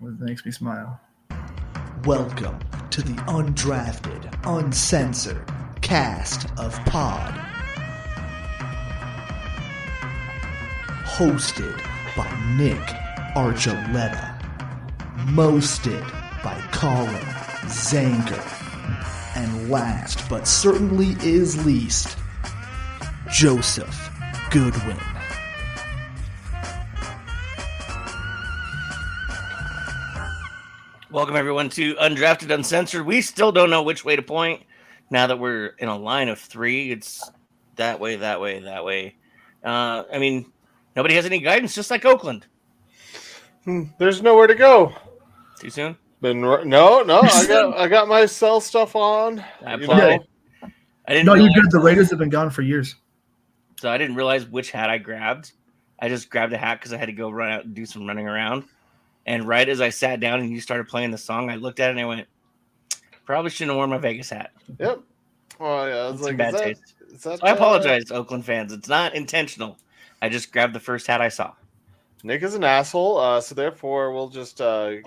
It makes me smile. Welcome to the Undrafted, Uncensored cast of Pod. Hosted by Nick Archuleta. Mosted by Colin Zanker. And last but certainly is least, Joseph Goodwin. Welcome, everyone, to Undrafted, Uncensored. We still don't know which way to point now that we're in a line of three. It's that way, that way, that way. I mean, nobody has any guidance, just like Oakland. There's nowhere to go. Too soon? No. I got my cell stuff on. I you applaud know. it. I didn't. No, you're realize, good. The Raiders have been gone for years. So I didn't realize which hat I grabbed. I just grabbed a hat because I had to go run out and do some running around. And right as I sat down and you started playing the song, I looked at it and I went, probably shouldn't have worn my Vegas hat. Yep. Oh yeah, it's like bad taste. So I apologize, Oakland fans. It's not intentional. I just grabbed the first hat I saw. Nick is an asshole, so therefore we'll just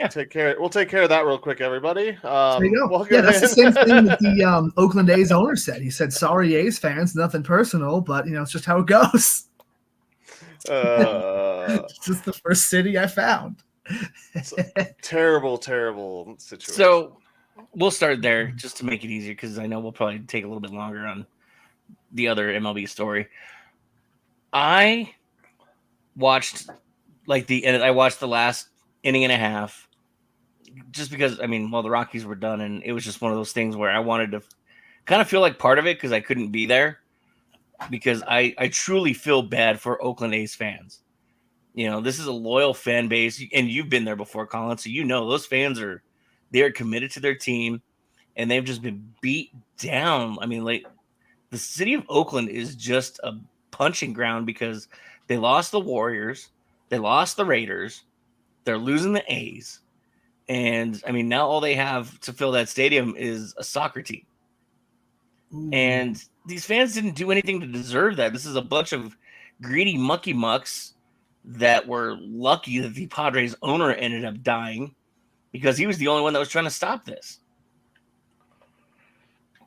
take care. We'll take care of that real quick, everybody. There you go. Yeah, that's the same thing that the Oakland A's owner said. He said, "Sorry, A's fans, nothing personal, but it's just how it goes." It's just the first city I found. Terrible situation. So we'll start there just to make it easier because I know we'll probably take a little bit longer on the other MLB story. I watched I watched the last inning and a half just because, the Rockies were done and it was just one of those things where I wanted to kind of feel like part of it because I couldn't be there because I truly feel bad for Oakland A's fans. This is a loyal fan base, and you've been there before, Colin, so those fans they're committed to their team, and they've just been beat down. The city of Oakland is just a punching ground because they lost the Warriors, they lost the Raiders, they're losing the A's, and, now all they have to fill that stadium is a soccer team. Ooh. And these fans didn't do anything to deserve that. This is a bunch of greedy mucky mucks that were lucky that the Padres owner ended up dying because he was the only one that was trying to stop this.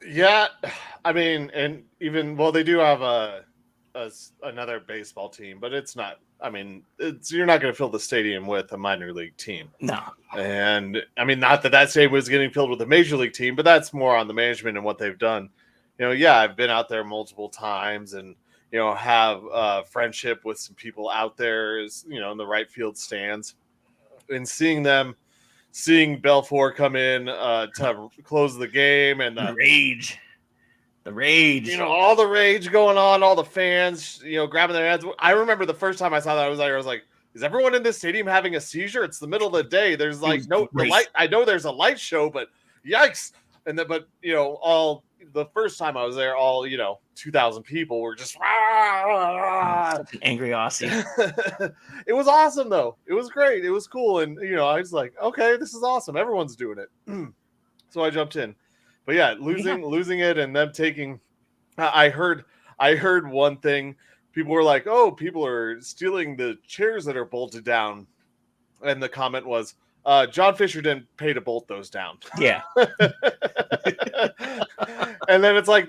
Yeah, and even they do have another baseball team, but it's not. You're not going to fill the stadium with a minor league team. No, and not that stadium was getting filled with a major league team, but that's more on the management and what they've done. I've been out there multiple times and. Have friendship with some people out there, in the right field stands, and seeing Belfour come in to close the game and the rage, all the rage going on, all the fans, grabbing their hands. I remember the first time I saw that, I was like, is everyone in this stadium having a seizure? It's the middle of the day. There's the light. I know there's a light show, but yikes! All. The first time I was there, all 2,000 people were just such an angry Aussie. It was awesome though. It was great. It was cool, and I was like, okay, this is awesome. Everyone's doing it. So I jumped in, but yeah, losing it, and them taking. I heard one thing. People were like, "Oh, people are stealing the chairs that are bolted down," and the comment was. John Fisher didn't pay to bolt those down. Yeah. And then it's like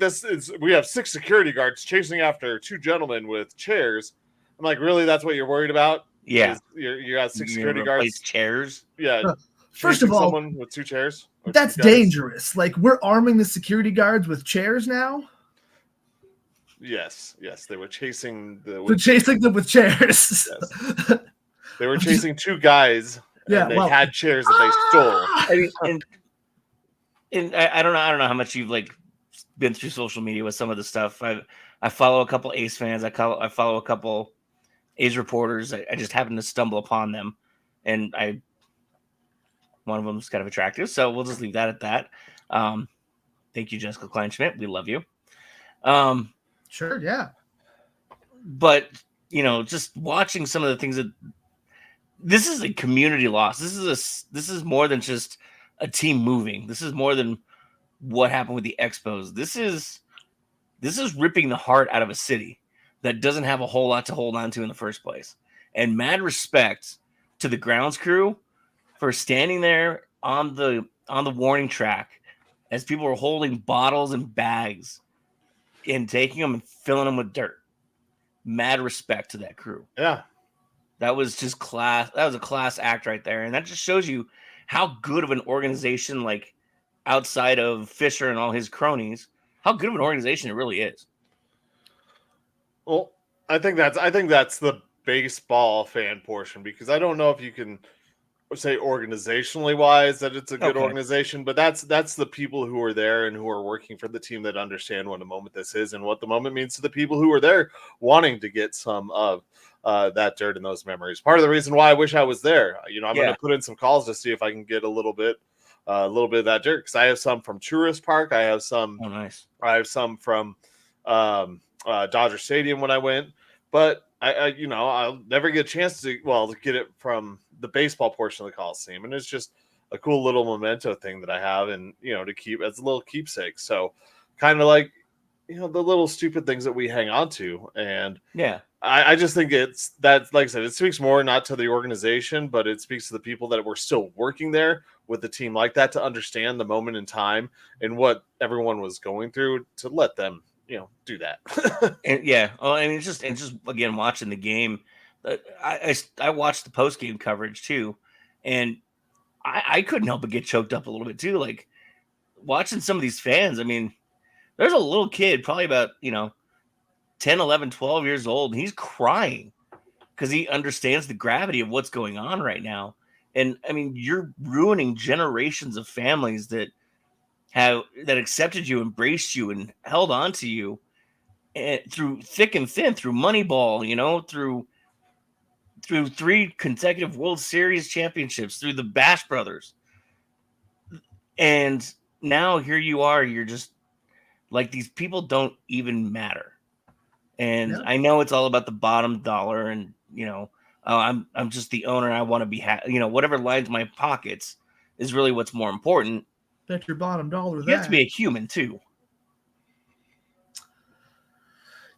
we have 6 security guards chasing after 2 gentlemen with chairs. I'm like, really? That's what you're worried about? Yeah. You got 6 security guards. Chairs? Yeah. First of all, someone with 2 chairs. That's dangerous. Like, we're arming the security guards with chairs now? Yes. They were chasing them with chairs. Yes. They were chasing 2 guys. Yeah, they had chairs that they stole. And I don't know how much you've been through social media with some of the stuff. I follow a couple Ace fans. I follow a couple A's reporters. I just happen to stumble upon them, and one of them is kind of attractive. So we'll just leave that at that. Thank you, Jessica Kleinschmidt. We love you. Sure, yeah. But just watching some of the things that. This is a community loss. This is more than just a team moving. This is more than what happened with the Expos. This is ripping the heart out of a city that doesn't have a whole lot to hold on to in the first place. And mad respect to the grounds crew for standing there on the warning track as people were holding bottles and bags and taking them and filling them with dirt. Mad respect to that crew. Yeah. That was just class. That was a class act right there. And that just shows you how good of an organization, like outside of Fisher and all his cronies, how good of an organization it really is. Well, I think that's the baseball fan portion, because I don't know if you can say organizationally wise that it's a good organization, but that's the people who are there and who are working for the team that understand what a moment this is and what the moment means to the people who are there wanting to get some of that dirt and those memories. Part of the reason why I wish I was there, I'm going to put in some calls to see if I can get a little bit of that dirt, because I have some from Truist Park. I have some. Oh, nice. I have some from Dodger Stadium when I went, but I'll never get a chance to get it from the baseball portion of the Coliseum, and it's just a cool little memento thing that I have, and to keep as a little keepsake. So kind of like the little stupid things that we hang on to, and I just think it's that, like I said, it speaks more not to the organization, but it speaks to the people that were still working there with the team like that, to understand the moment in time and what everyone was going through, to let them do that. And it's just again, watching the game, I watched the post game coverage too, and I couldn't help but get choked up a little bit too. Like watching some of these fans. I mean, there's a little kid, probably about 10, 11, 12 years old, and he's crying because he understands the gravity of what's going on right now. And I mean, you're ruining generations of families that accepted you, embraced you, and held on to you through thick and thin, through Moneyball, through 3 consecutive World Series championships, through the Bash Brothers. And now here you are, you're just like, these people don't even matter. And I know it's all about the bottom dollar, and I'm just the owner. I want to be whatever lines my pockets is really what's more important. Bet your bottom dollar. You have to be a human too.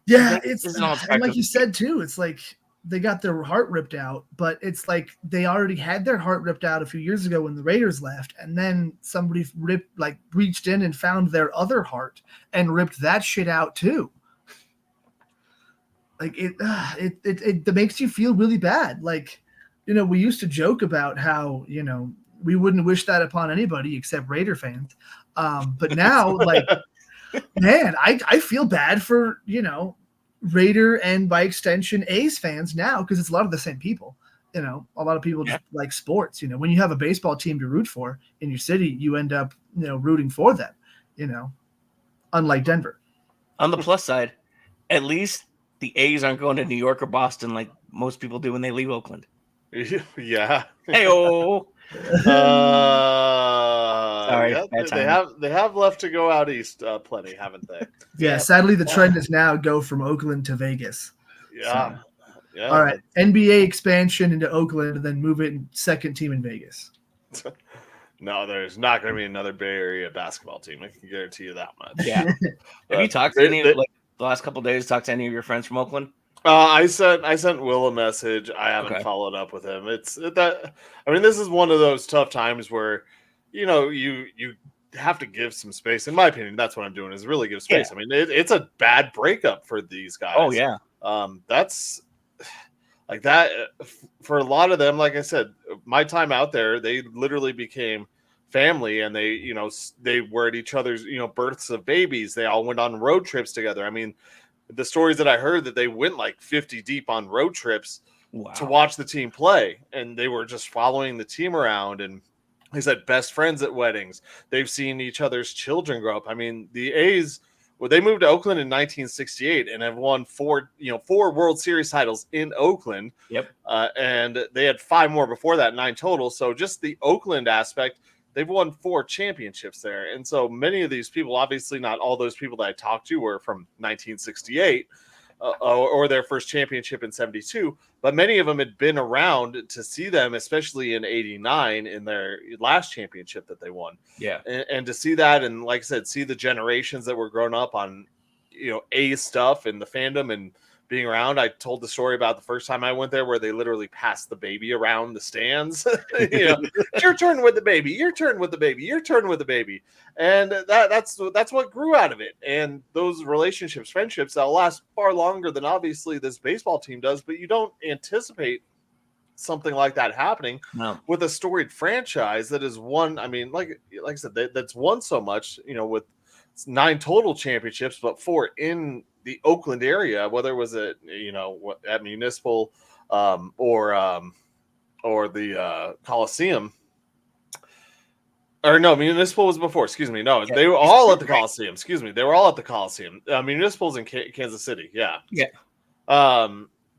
Yeah, and like you said too, it's like they got their heart ripped out, but it's like they already had their heart ripped out a few years ago when the Raiders left, and then somebody reached in and found their other heart and ripped that shit out too. Like it makes you feel really bad. Like, we used to joke about how, we wouldn't wish that upon anybody except Raider fans. But now, like, man, I feel bad for, Raider and by extension A's fans now, because it's a lot of the same people. A lot of people just like sports. When you have a baseball team to root for in your city, you end up, rooting for them, unlike Denver. On the plus side, at least the A's aren't going to New York or Boston like most people do when they leave Oakland. Yeah. Hey-oh. Sorry, they have left to go out east plenty, haven't they? Yeah, sadly the trend is now go from Oakland to Vegas. Yeah. So, yeah. All right, NBA expansion into Oakland, and then move it in second team in Vegas. No, there's not going to be another Bay Area basketball team. I can guarantee you that much. Yeah. Have you talked to any the last couple of days? Talked to any of your friends from Oakland? I sent Will a message. I haven't followed up with him. This is one of those tough times where, you have to give some space. In my opinion, that's what I'm doing, is really give space. Yeah. I mean, it's a bad breakup for these guys. Oh yeah. That's like that for a lot of them. Like I said, my time out there, they literally became family, and they were at each other's, births of babies. They all went on road trips together. I mean, the stories that I heard, that they went like 50 deep on road trips to watch the team play, and they were just following the team around. And they said best friends at weddings. They've seen each other's children grow up. I mean, the A's, they moved to Oakland in 1968 and have won 4 World Series titles in Oakland. Yep. And they had 5 more before that, 9 total. So just the Oakland aspect, they've won 4 championships there. And so many of these people, obviously not all those people that I talked to were from 1968 or their first championship in 72, but many of them had been around to see them, especially in 89 in their last championship that they won. Yeah. And to see that, and like I said, see the generations that were grown up on, A stuff and the fandom, and being around. I told the story about the first time I went there where they literally passed the baby around the stands. It's your turn with the baby, your turn with the baby, your turn with the baby. And that's what grew out of it. And those relationships, friendships, that'll last far longer than obviously this baseball team does, but you don't anticipate something like that happening with a storied franchise that is won. I mean, like I said, that's won so much, with 9 total championships, but 4 in the Oakland area, whether it was at Municipal or the Coliseum. Or no, Municipal was before. Excuse me. No, they were all at the Coliseum. Excuse me. They were all at the Coliseum. Municipal's in Kansas City. Yeah. Yeah.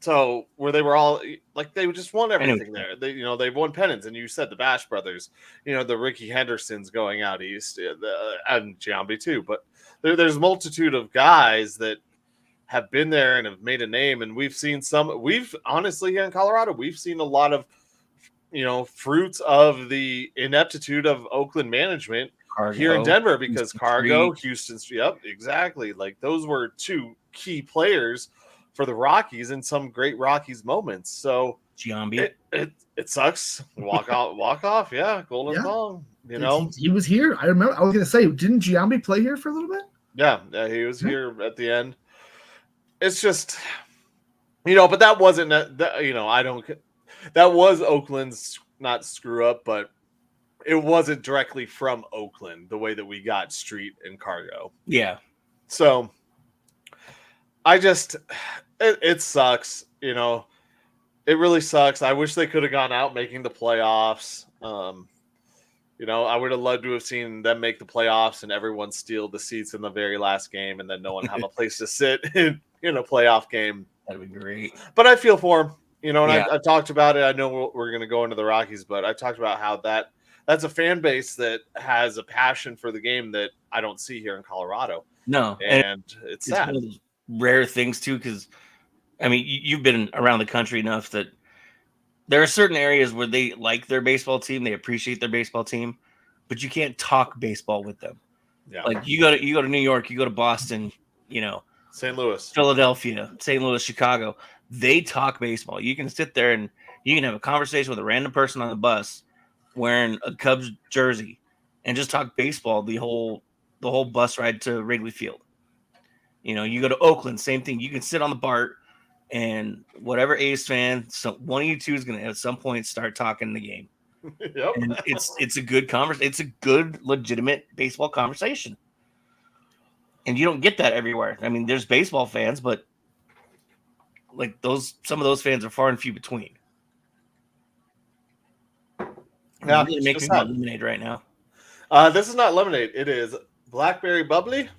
So where they were all like they just won everything there. They've won pennants, and you said the Bash brothers, the Ricky Hendersons going out east, and Giambi too. But there's a multitude of guys that have been there and have made a name, and we've seen some. We've honestly here in Colorado, we've seen a lot of fruits of the ineptitude of Oakland management here in Denver, because Cargo, Houston, yep, exactly. Like those were 2 key players for the Rockies in some great Rockies moments. So Giambi, it sucks. Walk off. Yeah. Golden Thong, He was here. I remember, I was going to say, didn't Giambi play here for a little bit? Yeah. He was here at the end. It's just, but that wasn't, that was Oakland's not screw up, but it wasn't directly from Oakland the way that we got Street and Cargo. Yeah. So it sucks, it really sucks. I wish they could have gone out making the playoffs. I would have loved to have seen them make the playoffs and everyone steal the seats in the very last game, and then no one have a place to sit in a playoff game. That'd be great. But I feel for them, I talked about it. I know we're going to go into the Rockies, but I talked about how that's a fan base that has a passion for the game that I don't see here in Colorado. No, and it's sad. One of those rare things too, because I mean, you've been around the country enough that there are certain areas where they like their baseball team, they appreciate their baseball team, but you can't talk baseball with them. Yeah, like you go to New York, you go to Boston, St. Louis, Philadelphia, St. Louis, Chicago. They talk baseball. You can sit there and you can have a conversation with a random person on the bus wearing a Cubs jersey and just talk baseball the whole bus ride to Wrigley Field. You go to Oakland, same thing. You can sit on the BART, and whatever A's fan, one of you two is going to at some point start talking the game. Yep. And it's a good conversation. It's a good, legitimate baseball conversation. And you don't get that everywhere. I mean, there's baseball fans, but like some of those fans are far and few between. Yeah, really making me want lemonade right now. This is not lemonade. It is blackberry bubbly.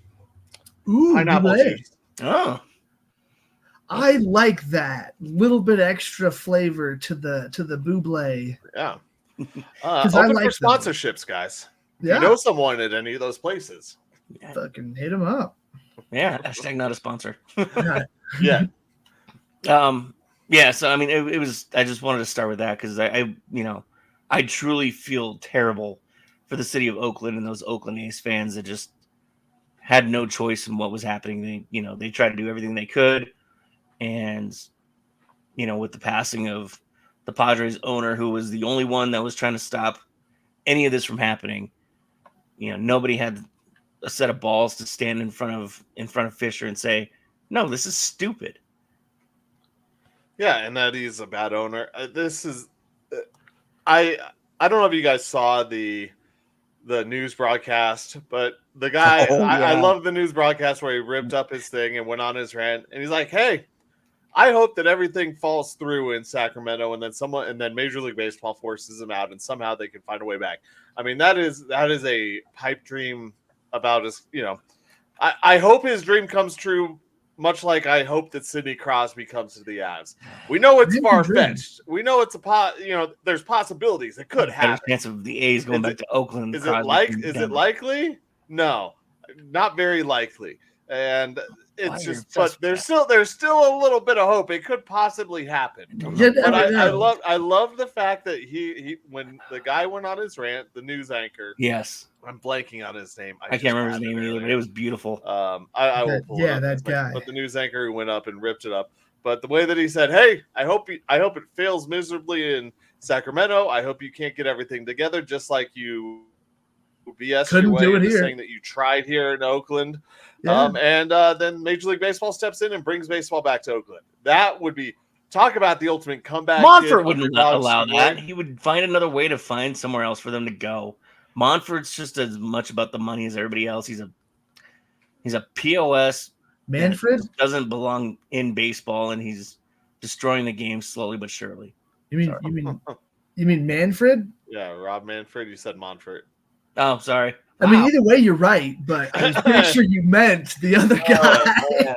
Ooh, pineapple juice. Oh, I like that little bit extra flavor to the buble. Yeah. Because Open for sponsorships, guys. Yeah. You know someone at any of those places. yeah. Fucking hit them up. Yeah, hashtag not a sponsor. Yeah. Yeah, so I mean it was I just wanted to start with that because I truly feel terrible for the city of Oakland and those Oakland A's fans that just had no choice in what was happening. They tried to do everything they could, and with the passing of the Padres owner, who was the only one that was trying to stop any of this from happening, nobody had a set of balls to stand in front of Fisher and say, no, this is stupid. Yeah, and that he's a bad owner. This is, I don't know if you guys saw the news broadcast, but the guy, I love the news broadcast where he ripped up his thing and went on his rant, and he's like, "Hey, I hope that everything falls through in Sacramento, and then Major League Baseball forces him out, and somehow they can find a way back." I mean, that is a pipe dream about his. I hope his dream comes true. Much like I hope that Sidney Crosby comes to the Avs. We know it's far-fetched. We know it's there's possibilities. It could happen. Chance of the A's going back to Oakland. Is it likely? No, not very likely. and it's Why just. you're But there's still a little bit of hope. It could possibly happen. You But never know. I love the fact that he when the guy went on his rant, the news anchor. Yes. I'm blanking on his name. I can't remember his name either, but it was beautiful. I will pull it up. that guy. But the news anchor who went up and ripped it up. But the way that he said, "Hey, I hope it fails miserably in Sacramento. I hope you can't get everything together, just like you BS Couldn't your way do it into here. saying that you tried here in Oakland." Yeah. And then Major League Baseball steps in and brings baseball back to Oakland. That would be talk about the ultimate comeback. Montfort wouldn't allow that. Right? He would find another way to find somewhere else for them to go. Montfort's just as much about the money as everybody else. He's a POS. Manfred? Doesn't belong in baseball, and he's destroying the game slowly but surely. You mean Manfred? Yeah, Rob Manfred. You said Montfort. Oh, sorry. I mean, either way, you're right, but I was pretty sure you meant the other guy.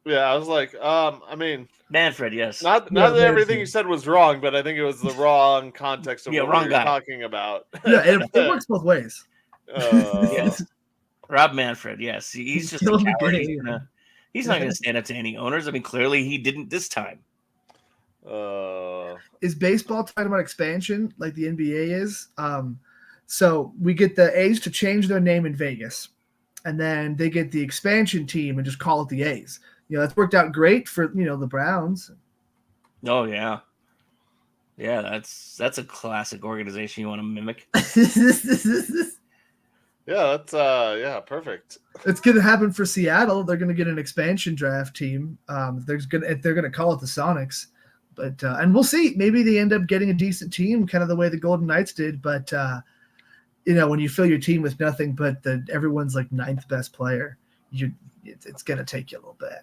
Yeah, I was like, I mean, Manfred, yes. not that everything you said was wrong, but I think it was the wrong context of what we were talking about. Yeah, it works both ways. Yes. Rob Manfred, yes. He's just a coward. He's not going to stand up to any owners. I mean, clearly he didn't this time. Is baseball talking about expansion like the NBA is? So we get the A's to change their name in Vegas, and then they get the expansion team and just call it the A's. That's worked out great for the Browns. Oh yeah, yeah. That's a classic organization you want to mimic. Yeah, that's perfect. It's gonna happen for Seattle. They're gonna get an expansion draft team. They're gonna call it the Sonics, but and we'll see. Maybe they end up getting a decent team, kind of the way the Golden Knights did. But when you fill your team with nothing but everyone's like ninth best player, it's gonna take you a little bit.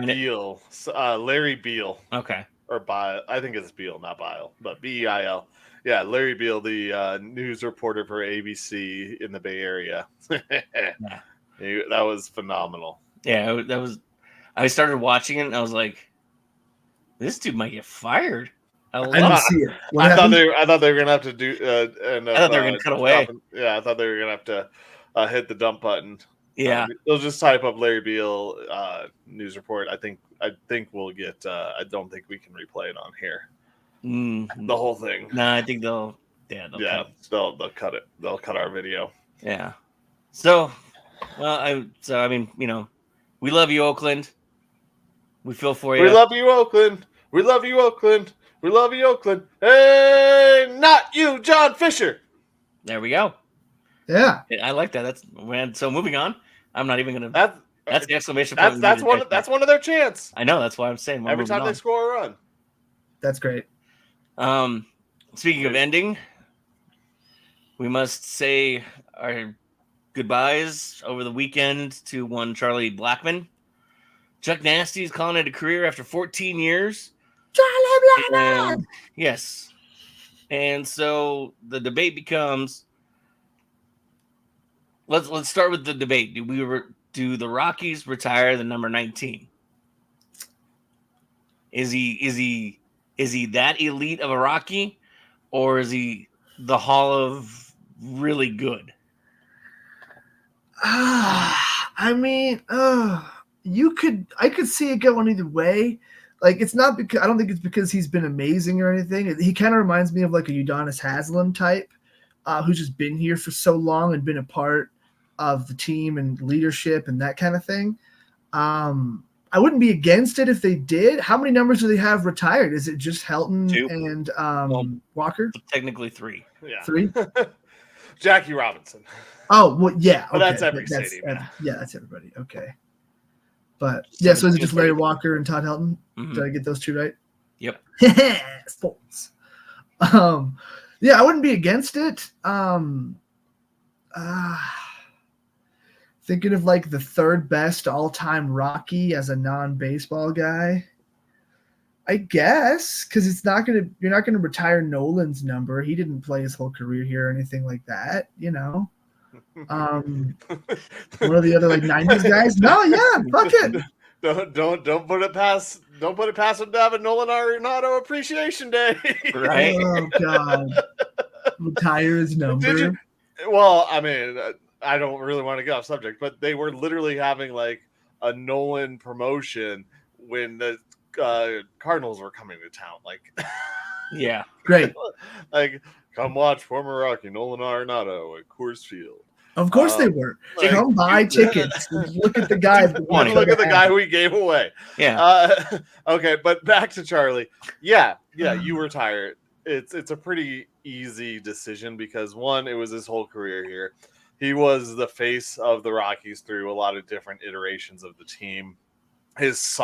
Beal, Larry Beal. Okay. Or Bile. I think it's Beal, not Bile, but Beil. Yeah, Larry Beal, the news reporter for ABC in the Bay Area. That was phenomenal. Yeah, that was. I started watching it, and I was like, "This dude might get fired." I didn't see it. I thought they were gonna have to do. I thought they were gonna cut away. I thought they were gonna have to hit the dump button. Yeah, they'll just type up Larry Beal news report. I think we'll get. I don't think we can replay it on here. The whole thing. No, I think they'll cut it. They'll cut our video. Yeah. So, I mean, we love you, Oakland. We feel for you. We love you, Oakland. We love you, Oakland. We love you, Oakland. Hey, not you, John Fisher. There we go. Yeah, I like that. So moving on. I'm not even gonna. That's the exclamation point. That's one of their chants. I know. That's why I'm saying every time they score a run. That's great. Speaking of ending, we must say our goodbyes over the weekend to one Charlie Blackmon. Chuck Nasty is calling it a career after 14 years. Charlie Blackmon! Yes. And so the debate becomes, let's start with the debate. Do the Rockies retire the number 19? Is he that elite of a Rocky, or is he the Hall of really good? I mean, I could see it going either way. Like, it's not because I don't think it's because he's been amazing or anything. He kind of reminds me of like a Udonis Haslem type, who's just been here for so long and been a part of the team and leadership and that kind of thing. I wouldn't be against it if they did. How many numbers do they have retired? Is it just Helton 2 and Walker? Technically 3. Yeah. 3? Jackie Robinson. Oh, well, yeah. But that's every stadium. Yeah, that's everybody. Okay. But, yeah, so is it just Larry Walker and Todd Helton? Mm-hmm. Did I get those 2 right? Yep. Sports. Yeah, I wouldn't be against it. Thinking of like the third best all-time Rocky as a non-baseball guy, I guess, because you're not gonna retire Nolan's number. He didn't play his whole career here or anything like that, One of the other like 90s guys. No, yeah, fuck it. Don't put it past him to have a Nolan Arenado appreciation day. Right. Oh God. Retire his number. Well, I mean, I don't really want to get off subject, but they were literally having like a Nolan promotion when the Cardinals were coming to town. Like, Yeah. Great. like, come watch former Rocky Nolan Arenado at Coors Field. Of course they were. Like, Come buy tickets. Look at the guy. Look at the guy we gave away. Yeah. Okay, but back to Charlie. Yeah, you retire. It's a pretty easy decision because one, it was his whole career here. He was the face of the Rockies through a lot of different iterations of the team. His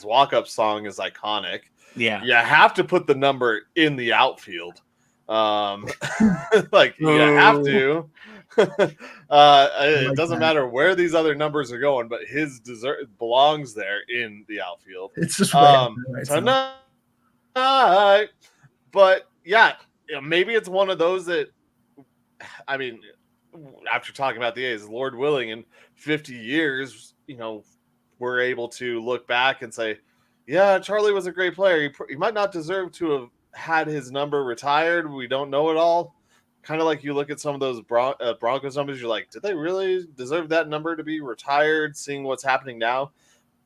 walk-up song is iconic. Yeah. You have to put the number in the outfield. Like you have to. It doesn't matter where these other numbers are going, but his belongs there in the outfield. It's just tonight. But yeah, maybe it's one of those that, I mean, after talking about the A's, Lord willing, in 50 years, we're able to look back and say, yeah, Charlie was a great player. He might not deserve to have had his number retired. We don't know it all. Kind of like you look at some of those Broncos numbers, you're like, did they really deserve that number to be retired, seeing what's happening now?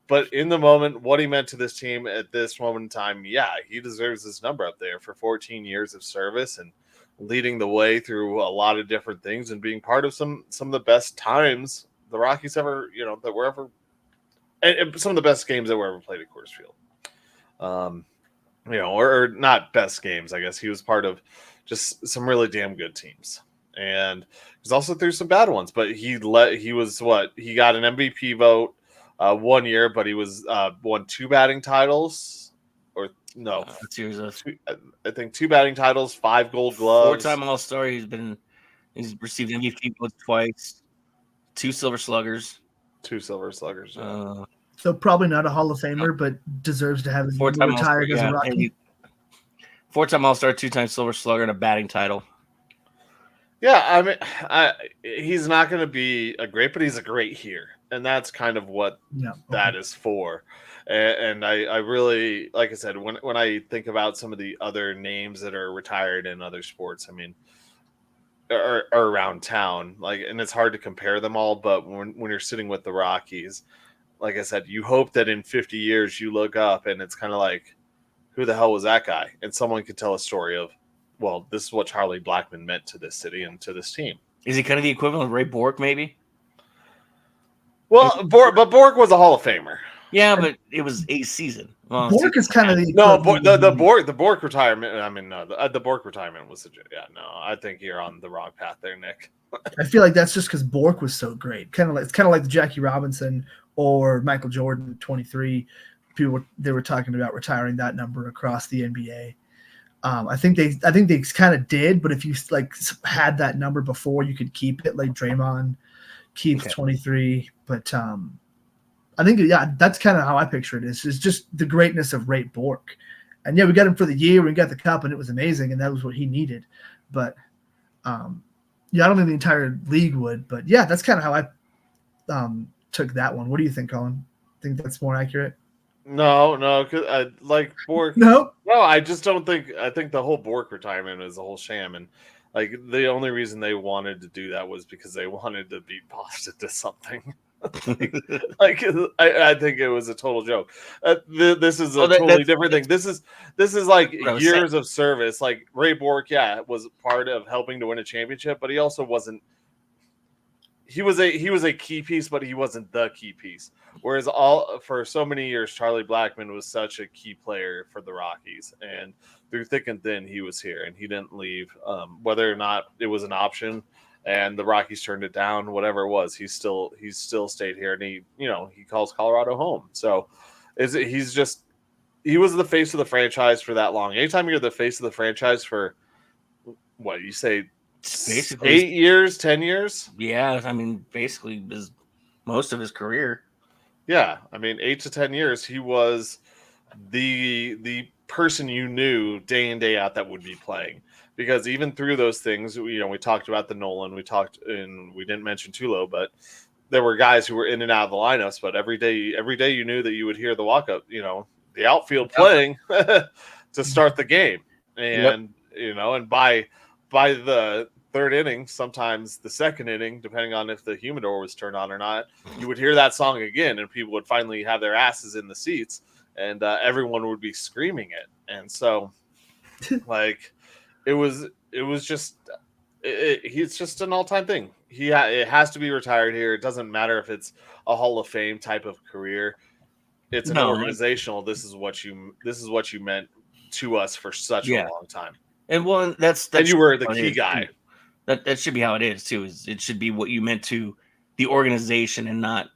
But in the moment, what he meant to this team at this moment in time, yeah, he deserves this number up there for 14 years of service and leading the way through a lot of different things and being part of some of the best times the Rockies ever, that were ever, and some of the best games that were ever played at Coors Field. Or not best games, I guess. He was part of just some really damn good teams. And he's also through some bad ones, but he got an MVP vote 1 year, but he was won 2 batting titles, or no, I think 2 batting titles, 5 Gold Gloves, 4-time All-Star. He's received MVP votes twice, 2 Silver Sluggers. 2 Silver Sluggers. Yeah. So probably not a Hall of Famer, but deserves to have his number retired as a Rocky. 4-time All-Star, 2-time Silver Slugger, and a batting title. Yeah, I mean, he's not going to be a great, but he's a great here, and that's kind of what that is for. And I really, like I said, when I think about some of the other names that are retired in other sports, I mean, are around town, like, and it's hard to compare them all. But when you're sitting with the Rockies, like I said, you hope that in 50 years you look up and it's kind of like, who the hell was that guy? And someone could tell a story of, well, this is what Charlie Blackmon meant to this city and to this team. Is he kind of the equivalent of Ray Bork, maybe? Well, but Bork was a Hall of Famer. Yeah, but it was a season. Well, Bork is kind of the the Bork retirement. I mean, no, the Bork retirement was I think you're on the wrong path there, Nick. I feel like that's just because Bork was so great. It's kind of like the Jackie Robinson or Michael Jordan, 23. They were talking about retiring that number across the NBA. I think they kind of did, but if you had that number before, you could keep it. Like Draymond keeps 23, but I think that's kind of how I picture it. It's just the greatness of Ray Bork, and we got him for the year. We got the cup, and it was amazing, and that was what he needed. But I don't think the entire league would, but that's kind of how I took that one. What do you think, Colin? Think that's more accurate? No, because I like Bork. No, I just don't think. I think the whole Bork retirement is a whole sham, and like the only reason they wanted to do that was because they wanted to beat Boston to something. I think it was a total joke. This is a totally different thing. This is like years of service. Like Ray Bork, was part of helping to win a championship, but he also wasn't. He was a key piece, but he wasn't the key piece. Whereas for so many years, Charlie Blackmon was such a key player for the Rockies, and through thick and thin, he was here and he didn't leave. Whether or not it was an option, and the Rockies turned it down, whatever it was, he's still stayed here, and he calls Colorado home. So, he was the face of the franchise for that long. Anytime you're the face of the franchise for what you say. Basically 8 years, 10 years. Yeah, I mean, basically most of his career. Yeah, I mean, 8 to 10 years. He was the person you knew day in, day out that would be playing. Because even through those things, we talked about the Nolan. We didn't mention Tulo, but there were guys who were in and out of the lineups. But every day you knew that you would hear the walk up. The outfield playing to start the game, and and by the third inning, sometimes the second inning, depending on if the humidor was turned on or not, you would hear that song again, and people would finally have their asses in the seats, and everyone would be screaming it. And so, like, it was just it's just an all-time thing. It has to be retired here. It doesn't matter if it's a Hall of Fame type of career. It's an organizational. This is what you meant to us for such a long time. And well, that's and you were the key guy. That should be how it is too. Is it should be what you meant to the organization and not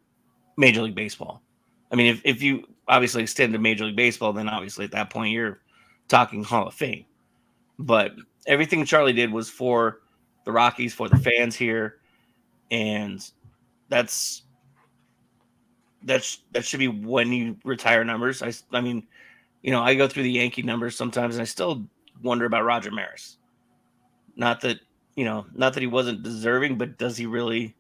Major League Baseball. I mean, if you obviously extend to Major League Baseball, then obviously at that point you're talking Hall of Fame. But everything Charlie did was for the Rockies, for the fans here, and that should be when you retire numbers. I mean, I go through the Yankee numbers sometimes, and I still wonder about Roger Maris. Not that he wasn't deserving, but does he really?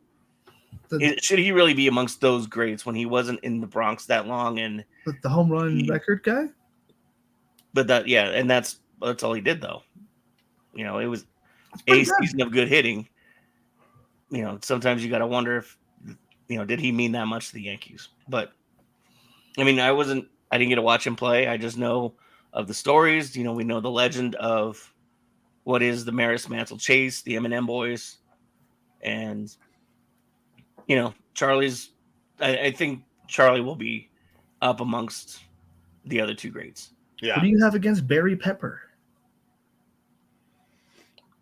Should he really be amongst those greats when he wasn't in the Bronx that long? And the home run record guy. But that's all he did though. It was a season of good hitting. Sometimes you got to wonder if did he mean that much to the Yankees? But I mean, I didn't get to watch him play. I just know of the stories. We know the legend of what is the Maris Mantle chase, the M&M boys, and Charlie's. I think Charlie will be up amongst the other two greats. Yeah. What do you have against Barry Pepper?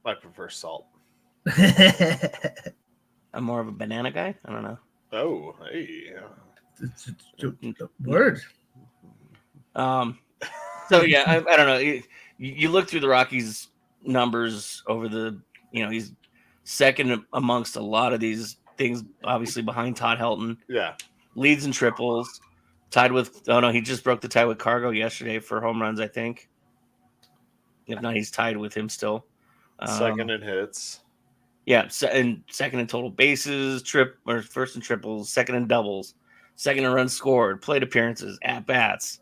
I prefer salt. I'm more of a banana guy. I don't know. Oh, hey. It's a word. So yeah, I don't know. You look through the Rockies' numbers over he's second amongst a lot of these things, obviously behind Todd Helton. Yeah. Leads in triples, tied with. Oh no, he just broke the tie with Cargo yesterday for home runs, I think. If not, he's tied with him still. Second in hits. Yeah, and second in total bases, first in triples, second in doubles, second in runs scored, plate appearances, at bats,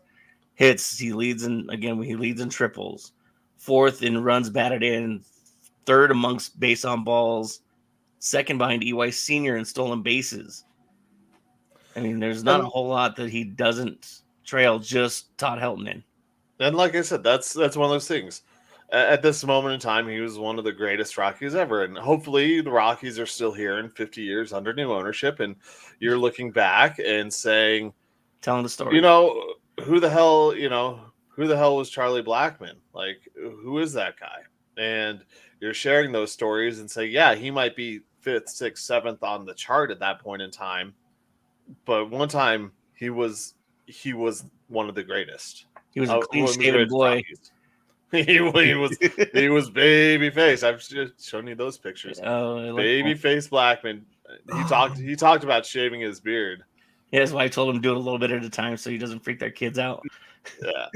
hits. He leads in triples, fourth in runs batted in, third amongst base on balls, second behind EY Senior in stolen bases. I mean, there's not a whole lot that he doesn't trail just Todd Helton in. And like I said, that's one of those things. At this moment in time, he was one of the greatest Rockies ever. And hopefully the Rockies are still here in 50 years under new ownership. And you're looking back and saying, telling the story, who the hell was Charlie Blackmon? Like, who is that guy? And you're sharing those stories and say, yeah, he might be 5th, 6th, 7th on the chart at that point in time. But one time he was one of the greatest. He was a clean-shaven boy. Rockies. he was baby face. I've just shown you those pictures. Oh, baby face Blackmon. He talked about shaving his beard. Yeah, that's why I told him to do it a little bit at a time so he doesn't freak their kids out. Yeah.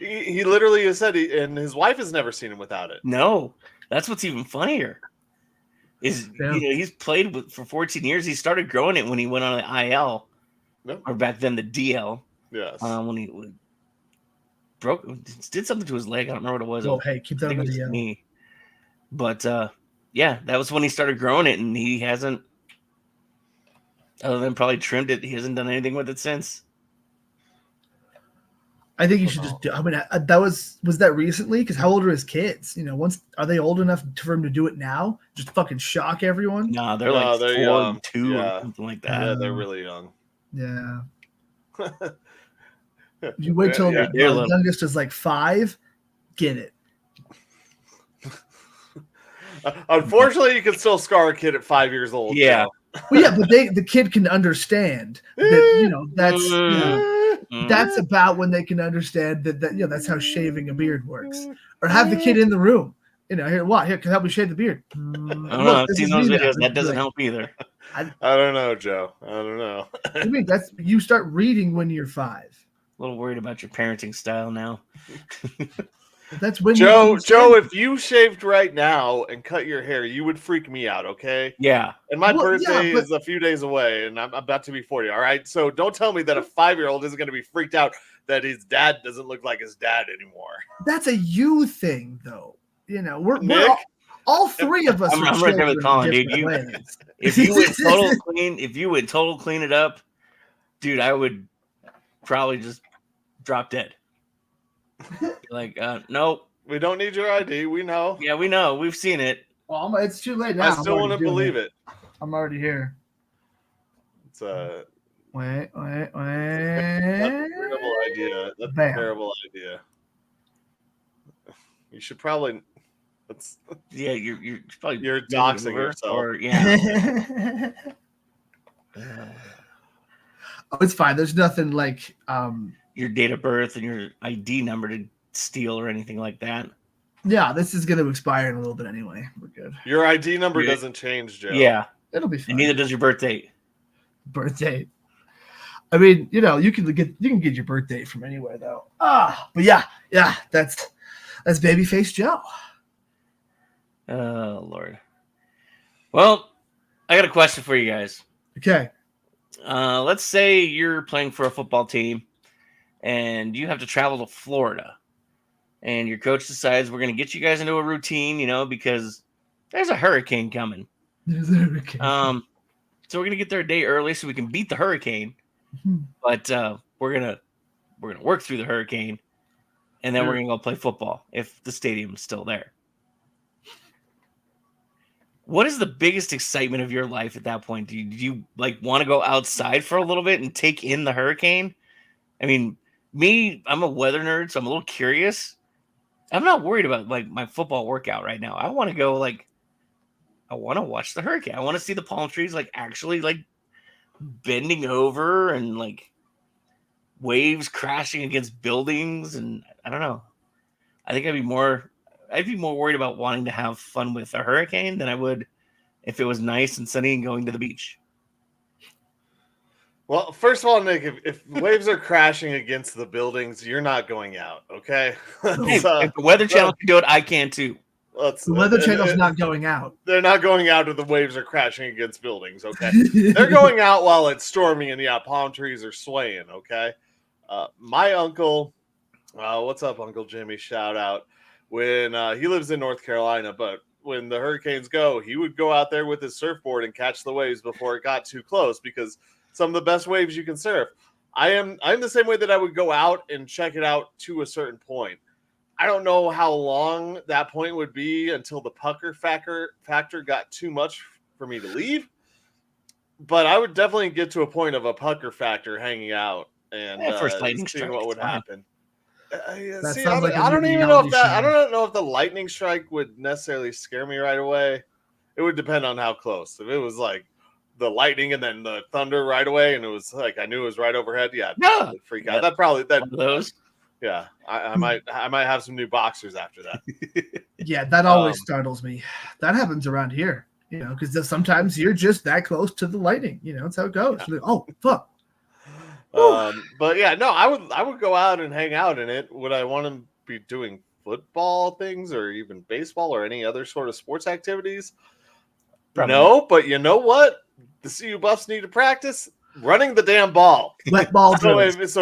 he literally has said and his wife has never seen him without it. No, that's what's even funnier. He's played for 14 years. He started growing it when he went on the IL, or back then the DL. Yes. When he did something to his leg. I don't remember what it was. Oh, hey, keep that on the DL. Me. But yeah, that was when he started growing it, and he hasn't, other than probably trimmed it, he hasn't done anything with it since. I think you should just do. I mean, was that recently? Because how old are his kids? Are they old enough for him to do it now? Just fucking shock everyone? No, they're like 4 and 2 or something like that. Yeah, they're really young. Yeah. If you wait till the youngest is like 5, get it. Unfortunately, you can still scar a kid at 5 years old. Yeah. Well, yeah, but the kid can understand that, that's about when they can understand that that's how shaving a beard works. Or have the kid in the room. Here, can help me shave the beard? I don't know. I've seen those videos. That doesn't help either. I don't know, Joe. I don't know. I mean, you start reading when you're 5. A little worried about your parenting style now. That's when Joe, if you shaved right now and cut your hair, you would freak me out, okay? Yeah. And my birthday is a few days away, and I'm about to be 40, all right? So don't tell me that a 5-year-old isn't going to be freaked out that his dad doesn't look like his dad anymore. That's a you thing, though. We're Nick, All three of us I'm are right there with children Colin, in dude. different You, ways. if you would total clean it up, dude, I would probably just drop dead. Be like, nope. We don't need your ID. We know. Yeah, we know. We've seen it. Well, it's too late now. I still wouldn't believe it. I'm already here. It's Wait. That's a terrible idea. That's a terrible idea. You should probably. Yeah, you're probably doxing yourself. Or yeah. Oh, it's fine. There's nothing like your date of birth and your ID number to steal or anything like that. Yeah, this is going to expire in a little bit anyway. We're good. Your ID number doesn't change, Joe. Yeah, it'll be fine. And neither does your birth date. Birth date. I mean, you can get your birth date from anywhere though. But yeah, that's Babyface Joe. Oh Lord. Well, I got a question for you guys. Okay. Let's say you're playing for a football team and you have to travel to Florida and your coach decides we're going to get you guys into a routine, because there's a hurricane coming. There's a hurricane. So we're going to get there a day early so we can beat the hurricane. But we're going to work through the hurricane and then we're going to go play football if the stadium's still there. What is the biggest excitement of your life at that point? Do you want to go outside for a little bit and take in the hurricane? I mean, I'm a weather nerd, so I'm a little curious. I'm not worried about my football workout right now. I want to go I want to watch the hurricane. I want to see the palm trees actually bending over and waves crashing against buildings, and I don't know. I think I'd be more worried about wanting to have fun with a hurricane than I would if it was nice and sunny and going to the beach. Well, first of all, Nick, if waves are crashing against the buildings, you're not going out, okay? Hey, if the Weather Channel can do it, I can too. The Weather Channel's not going out. They're not going out if the waves are crashing against buildings, okay? They're going out while it's storming and, palm trees are swaying, okay? My uncle, what's up, Uncle Jimmy? Shout out. When he lives in North Carolina, but when the hurricanes go, he would go out there with his surfboard and catch the waves before it got too close, because some of the best waves you can surf. I'm the same way that I would go out and check it out to a certain point. I don't know how long that point would be until the pucker factor got too much for me to leave, but I would definitely get to a point of a pucker factor hanging out and seeing what would happen. I don't know if the lightning strike would necessarily scare me right away. It would depend on how close. If it was the lightning and then the thunder right away, and it was I knew it was right overhead, I'd freak out. Those. Yeah, I might have some new boxers after that. Yeah, that always startles me. That happens around here, because sometimes you're just that close to the lightning. That's how it goes. Yeah. Oh, fuck. But yeah, no, I would go out and hang out in it. Would I want to be doing football things or even baseball or any other sort of sports activities? Probably. No, but you know what? The CU Buffs need to practice running the damn ball. Wet ball. So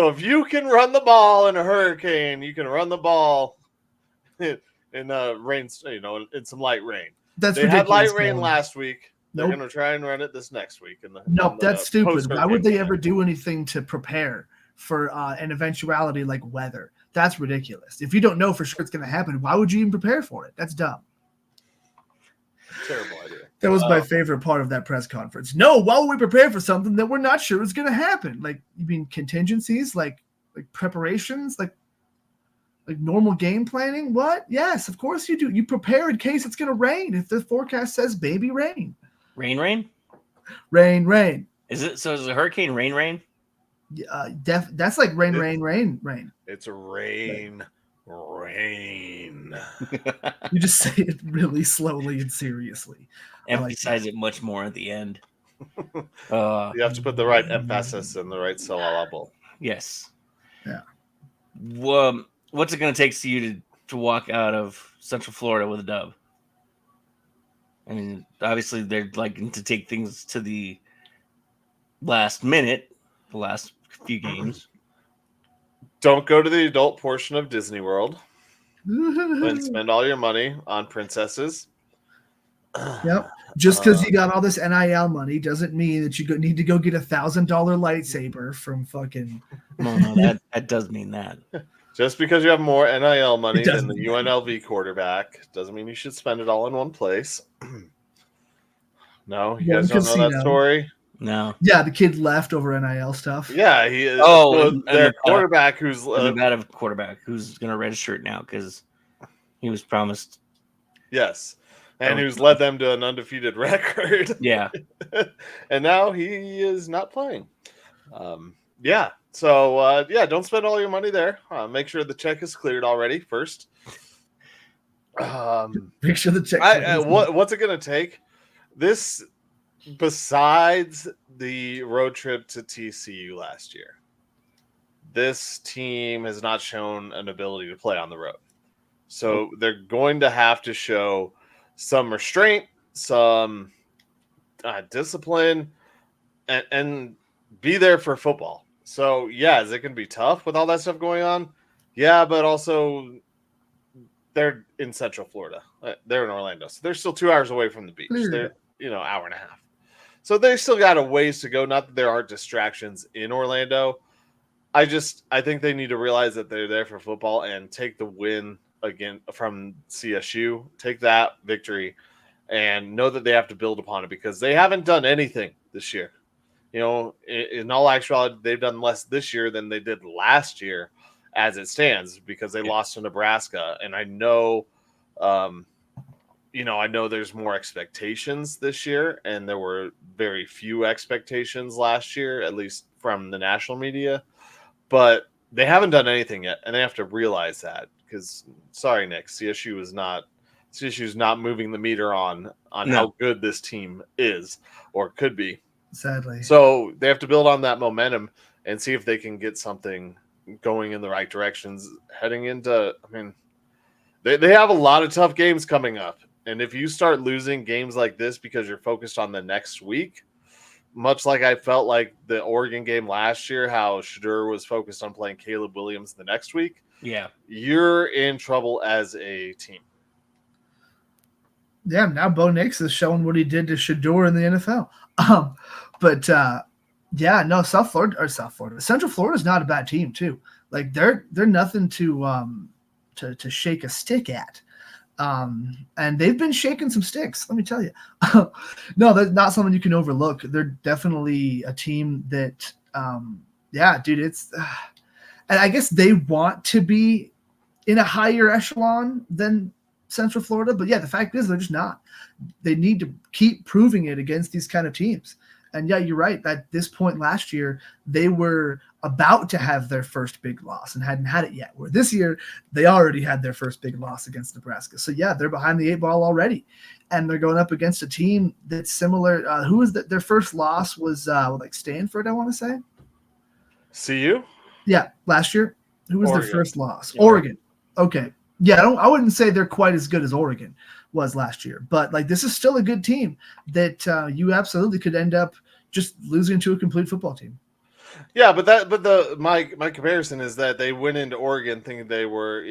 if you can run the ball in a hurricane, you can run the ball in rain, in some light rain. They had light rain last week. They're going to try and run it this next week. That's stupid. Why would they ever do anything to prepare for an eventuality like weather? That's ridiculous. If you don't know for sure it's going to happen, why would you even prepare for it? That's dumb. Terrible idea. That was my favorite part of that press conference. No, why would we prepare for something that we're not sure is going to happen? You mean contingencies, like preparations, like normal game planning? What? Yes, of course you do. You prepare in case it's going to rain. If the forecast says baby rain. Rain? Rain. Is it a hurricane rain? That's like rain. It's a rain. You just say it really slowly and seriously. Emphasize it much more at the end. You have to put the right emphasis and the right syllable. Yes. Yeah. What's it going to take for you to walk out of Central Florida with a dub? I mean, obviously they're liking to take things to the last minute, the last few games. Don't go to the adult portion of Disney World and spend all your money on princesses. Yep. Just because you got all this NIL money doesn't mean that you need to go get $1,000 lightsaber from fucking. No, that does mean that. Just because you have more NIL money than doesn't the UNLV quarterback doesn't mean you should spend it all in one place. No, you One guys don't know that casino. story? No. Yeah, the kid left over NIL stuff. Yeah, he is. Oh, so and their the quarterback who's Nevada quarterback who's going to redshirt now because he was promised. Yes, and who's led them to an undefeated record. Yeah. And now he is not playing. Yeah. So don't spend all your money there. Make sure the check is cleared already first. Make sure the check. What's it going to take? This, besides the road trip to TCU last year, this team has not shown an ability to play on the road. So they're going to have to show some restraint, some discipline, and be there for football. So, yeah, is it going to be tough with all that stuff going on? Yeah, but also they're in Central Florida. They're in Orlando. So they're still 2 hours away from the beach. They're, hour and a half. So they still got a ways to go. Not that there aren't distractions in Orlando. I think they need to realize that they're there for football and take the win again from CSU, take that victory and know that they have to build upon it because they haven't done anything this year. In all actuality, they've done less this year than they did last year as it stands because they lost to Nebraska. And I know, I know there's more expectations this year and there were very few expectations last year, at least from the national media, but they haven't done anything yet. And they have to realize that because sorry, Nick, CSU is not moving the meter on how good this team is or could be. Sadly. So they have to build on that momentum and see if they can get something going in the right directions heading into, they have a lot of tough games coming up. And if you start losing games like this because you're focused on the next week, much like I felt like the Oregon game last year, how Shedeur was focused on playing Caleb Williams the next week. Yeah. You're in trouble as a team. Yeah, now Bo Nix is showing what he did to Shedeur in the NFL. Central Florida is not a bad team too. Like they're nothing to shake a stick at. And they've been shaking some sticks, let me tell you. No, that's not something you can overlook. They're definitely a team that, it's, and I guess they want to be in a higher echelon than Central Florida, but yeah, the fact is they're just not. They need to keep proving it against these kind of teams. And yeah, you're right. At this point last year, they were about to have their first big loss and hadn't had it yet. Where this year, they already had their first big loss against Nebraska. So yeah, they're behind the 8 ball already. And they're going up against a team that's similar. Who was their first loss was like Stanford, I want to say. CU? Yeah, last year. Who was Oregon. their first loss? Yeah. Oregon. Okay. Yeah, I wouldn't say they're quite as good as Oregon was last year, but like this is still a good team that you absolutely could end up just losing to a complete football team. Yeah, my comparison is that they went into Oregon thinking they were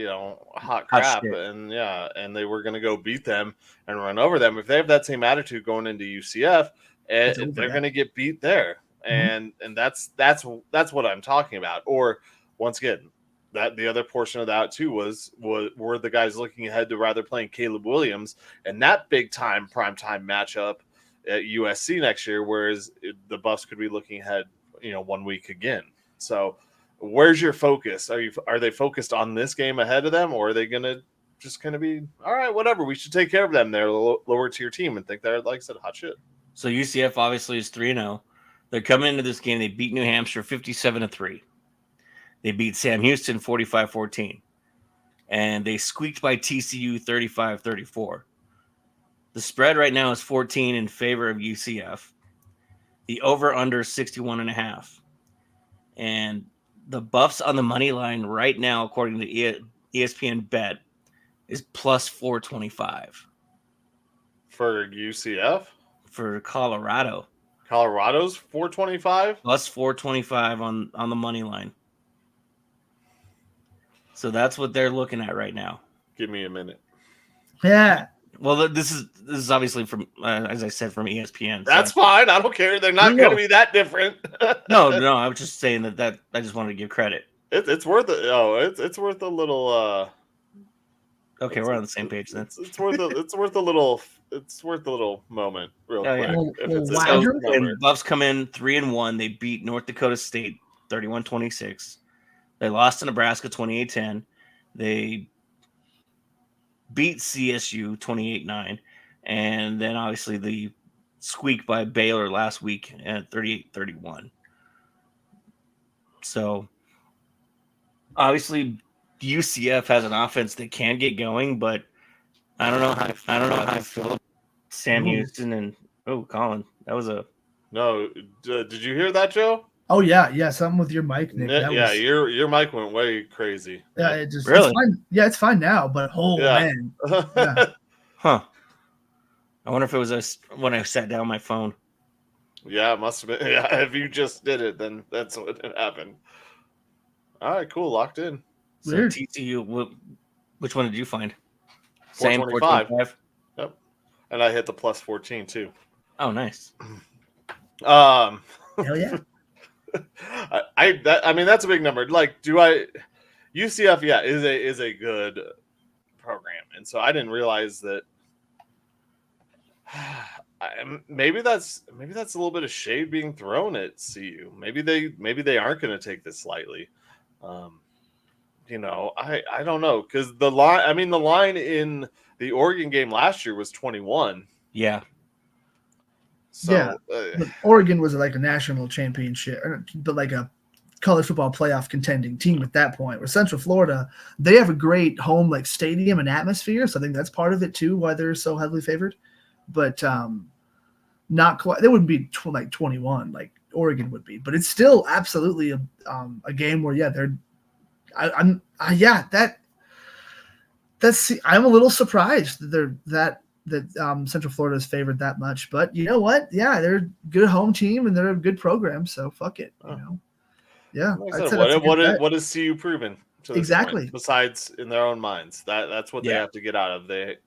hot crap, and they were going to go beat them and run over them. If they have that same attitude going into UCF, they're going to get beat there, and that's what I'm talking about. Or once again, that the other portion of that too were the guys looking ahead to rather playing Caleb Williams and that big time primetime matchup at USC next year, whereas the Buffs could be looking ahead 1 week again. So where's your focus? Are they focused on this game ahead of them, or are they gonna be all right, whatever, we should take care of them? They're lower tier team and think they're, like I said, hot shit. So UCF obviously is 3-0. They're coming into this game. They beat New Hampshire 57-3. They beat Sam Houston 45-14. And they squeaked by TCU 35-34. The spread right now is 14 in favor of UCF. The over-under 61.5. And the Buffs on the money line right now, according to ESPN Bet, is plus 425. For UCF? For Colorado. Colorado's 425? Plus 425 on the money line. So that's what they're looking at right now. Give me a minute. Yeah. Well, this is obviously from, as I said, from ESPN. That's fine. I don't care. They're not going to be that different. No. I was just saying that I just wanted to give credit. It's worth it. Oh, it's worth a little. Okay, we're on the same page then. It's worth a little moment, real quick. Yeah. And Buffs come in 3-1. They beat North Dakota State 31-26. They lost to Nebraska 28-10. They beat CSU 28-9, and then obviously the squeak by Baylor last week at 38-31. So obviously UCF has an offense that can get going, but I don't know how I feel about Sam Houston and Colin. That was a no. Did you hear that, Joe? Oh yeah, something with your mic, Nick. Your mic went way crazy. Yeah, it just really. It's fine. Yeah, it's fine now. But man, yeah. Huh? I wonder if it was when I sat down my phone. Yeah, it must have been. Yeah, if you just did it, then that's what happened. All right, cool, locked in. So Weird. TCU, which one did you find? 425. Yep, and I hit the plus 14 too. Oh, nice. Hell yeah. I mean that's a big number. Like, UCF? Yeah, is a good program, and so I didn't realize that. Maybe that's a little bit of shade being thrown at CU. Maybe they aren't going to take this lightly. I don't know, because the line in the Oregon game last year was 21. Yeah. So, yeah, but Oregon was like a national championship, but like a college football playoff contending team at that point. Where Central Florida, they have a great home like stadium and atmosphere, so I think that's part of it too, why they're so heavily favored. But not quite. They wouldn't be like 21 like Oregon would be, but it's still absolutely a game where they're. I'm a little surprised that Central Florida is favored that much, but you know what? Yeah, they're a good home team and they're a good program, so fuck it. Yeah. Like I said, what has CU proven to this exactly point, besides in their own minds? That's what they have to get out of. They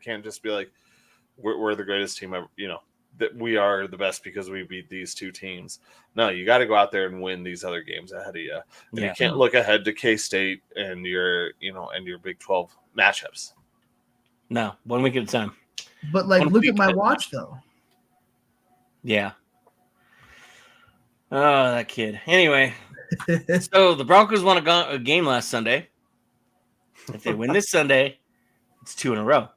can't just be like we're the greatest team ever. That we are the best because we beat these two teams. No, you got to go out there and win these other games ahead of you. And you can't look ahead to K-State and your Big 12 matchups. No, 1 week at a time. But look at my watch though. Yeah. Oh, that kid. Anyway, so the Broncos won a game last Sunday. If they win this Sunday, it's 2 in a row.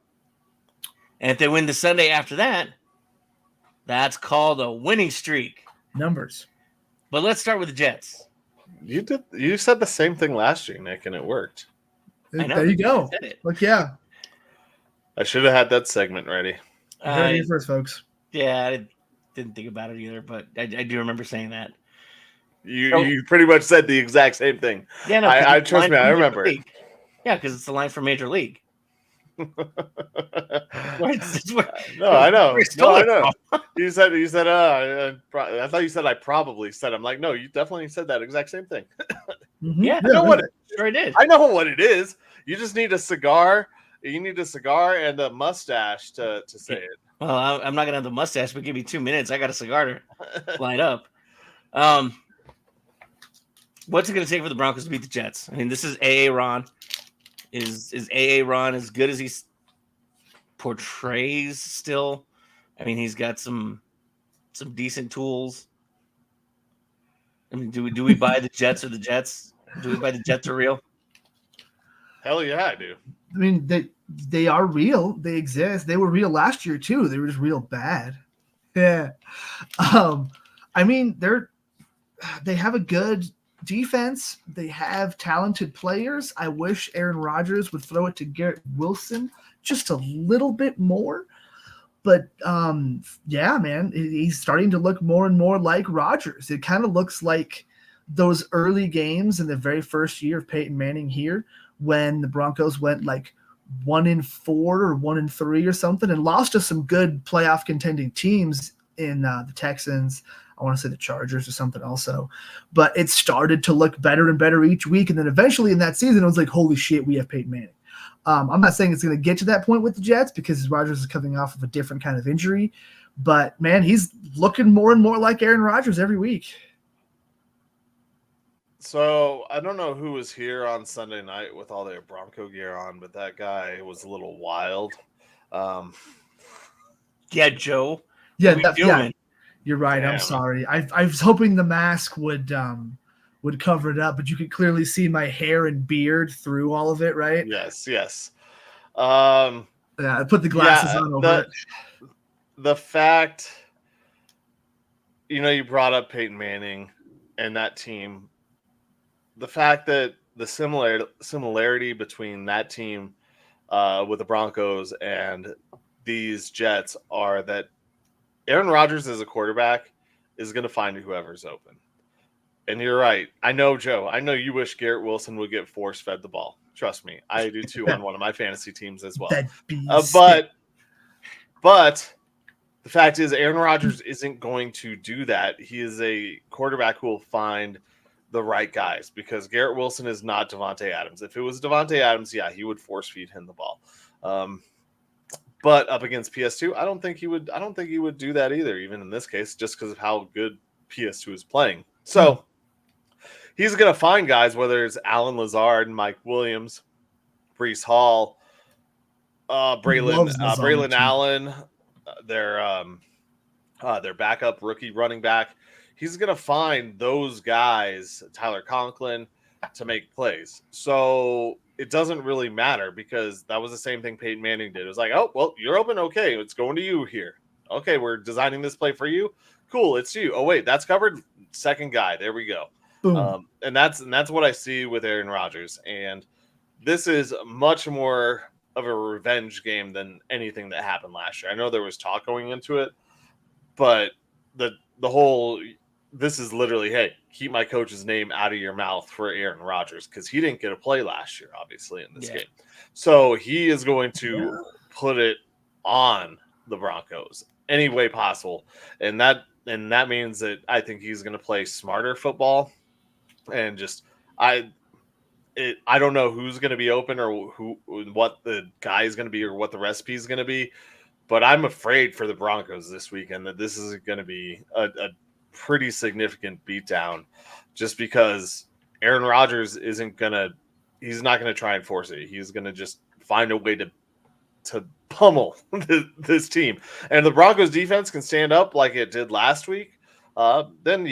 And if they win the Sunday after that, that's called a winning streak. Numbers. But let's start with the Jets. You said the same thing last year, Nick, and it worked. I know. There you go. Look, yeah. I should have had that segment ready. Ready first, folks. Yeah, I didn't think about it either, but I do remember saying that. You pretty much said the exact same thing. Yeah, no, I trust me, I remember it. Yeah, because it's the line from Major League. No, I know. I know. You said. I thought you said I probably said. I'm like, no, you definitely said that exact same thing. Yeah, I know what it, sure did. I know what it is. You just need a cigar. You need a cigar and a mustache to say it. Well, I'm not gonna have the mustache, but give me 2 minutes. I got a cigar to line up. What's it gonna take for the Broncos to beat the Jets? I mean, this is AA Ron. Is AA Ron as good as he portrays still? I mean, he's got some decent tools. I mean, do we buy the Jets or the Jets? Do we buy the Jets are real? Hell yeah, I do. I mean, they are real. They exist. They were real last year too. They were just real bad. Yeah. I mean, they have a good defense. They have talented players. I wish Aaron Rodgers would throw it to Garrett Wilson just a little bit more. But yeah, man, he's starting to look more and more like Rodgers. It kind of looks like those early games in the very first year of Peyton Manning here, when the Broncos went like 1-4 or 1-3 or something, and lost to some good playoff contending teams in the Texans. I want to say the Chargers or something also, but it started to look better and better each week. And then eventually in that season, it was like, holy shit, we have Peyton Manning. I'm not saying it's going to get to that point with the Jets because Rodgers is coming off of a different kind of injury, but man, he's looking more and more like Aaron Rodgers every week. So I don't know who was here on Sunday night with all their Bronco gear on, but that guy was a little wild. Yeah, Joe. Yeah, what are you doing? yeah, you're right. Damn. I'm sorry. I was hoping the mask would cover it up, but you could clearly see my hair and beard through all of it, right? Yes. Yeah, I put the glasses on over it. The fact, you brought up Peyton Manning and that team. The fact that the similarity between that team with the Broncos and these Jets are that Aaron Rodgers as a quarterback is going to find whoever's open. And you're right. I know, Joe. I know you wish Garrett Wilson would get force-fed the ball. Trust me. I do too on one of my fantasy teams as well. But the fact is Aaron Rodgers isn't going to do that. He is a quarterback who will find the right guys because Garrett Wilson is not Devontae Adams. If it was Devontae Adams, yeah, he would force feed him the ball. But up against PS2, I don't think he would do that either, even in this case, just because of how good PS2 is playing. So he's going to find guys, whether it's Alan Lazard, Mike Williams, Breece Hall, Braylon Allen, their backup rookie running back. He's going to find those guys, Tyler Conklin, to make plays. So it doesn't really matter because that was the same thing Peyton Manning did. It was like, oh, well, you're open. Okay, it's going to you here. Okay, we're designing this play for you. Cool, it's you. Oh, wait, that's covered. Second guy. There we go. And that's what I see with Aaron Rodgers. And this is much more of a revenge game than anything that happened last year. I know there was talk going into it, but the whole this is literally, hey, keep my coach's name out of your mouth for Aaron Rodgers because he didn't get a play last year, obviously, in this game. So he is going to put it on the Broncos any way possible. And that means that I think he's going to play smarter football. And just I don't know who's going to be open or what the guy is going to be or what the recipe is going to be, but I'm afraid for the Broncos this weekend that this is going to be a pretty significant beatdown, just because Aaron Rodgers he's not going to try and force it. He's going to just find a way to pummel this team, and the Broncos defense can stand up like it did last week. Then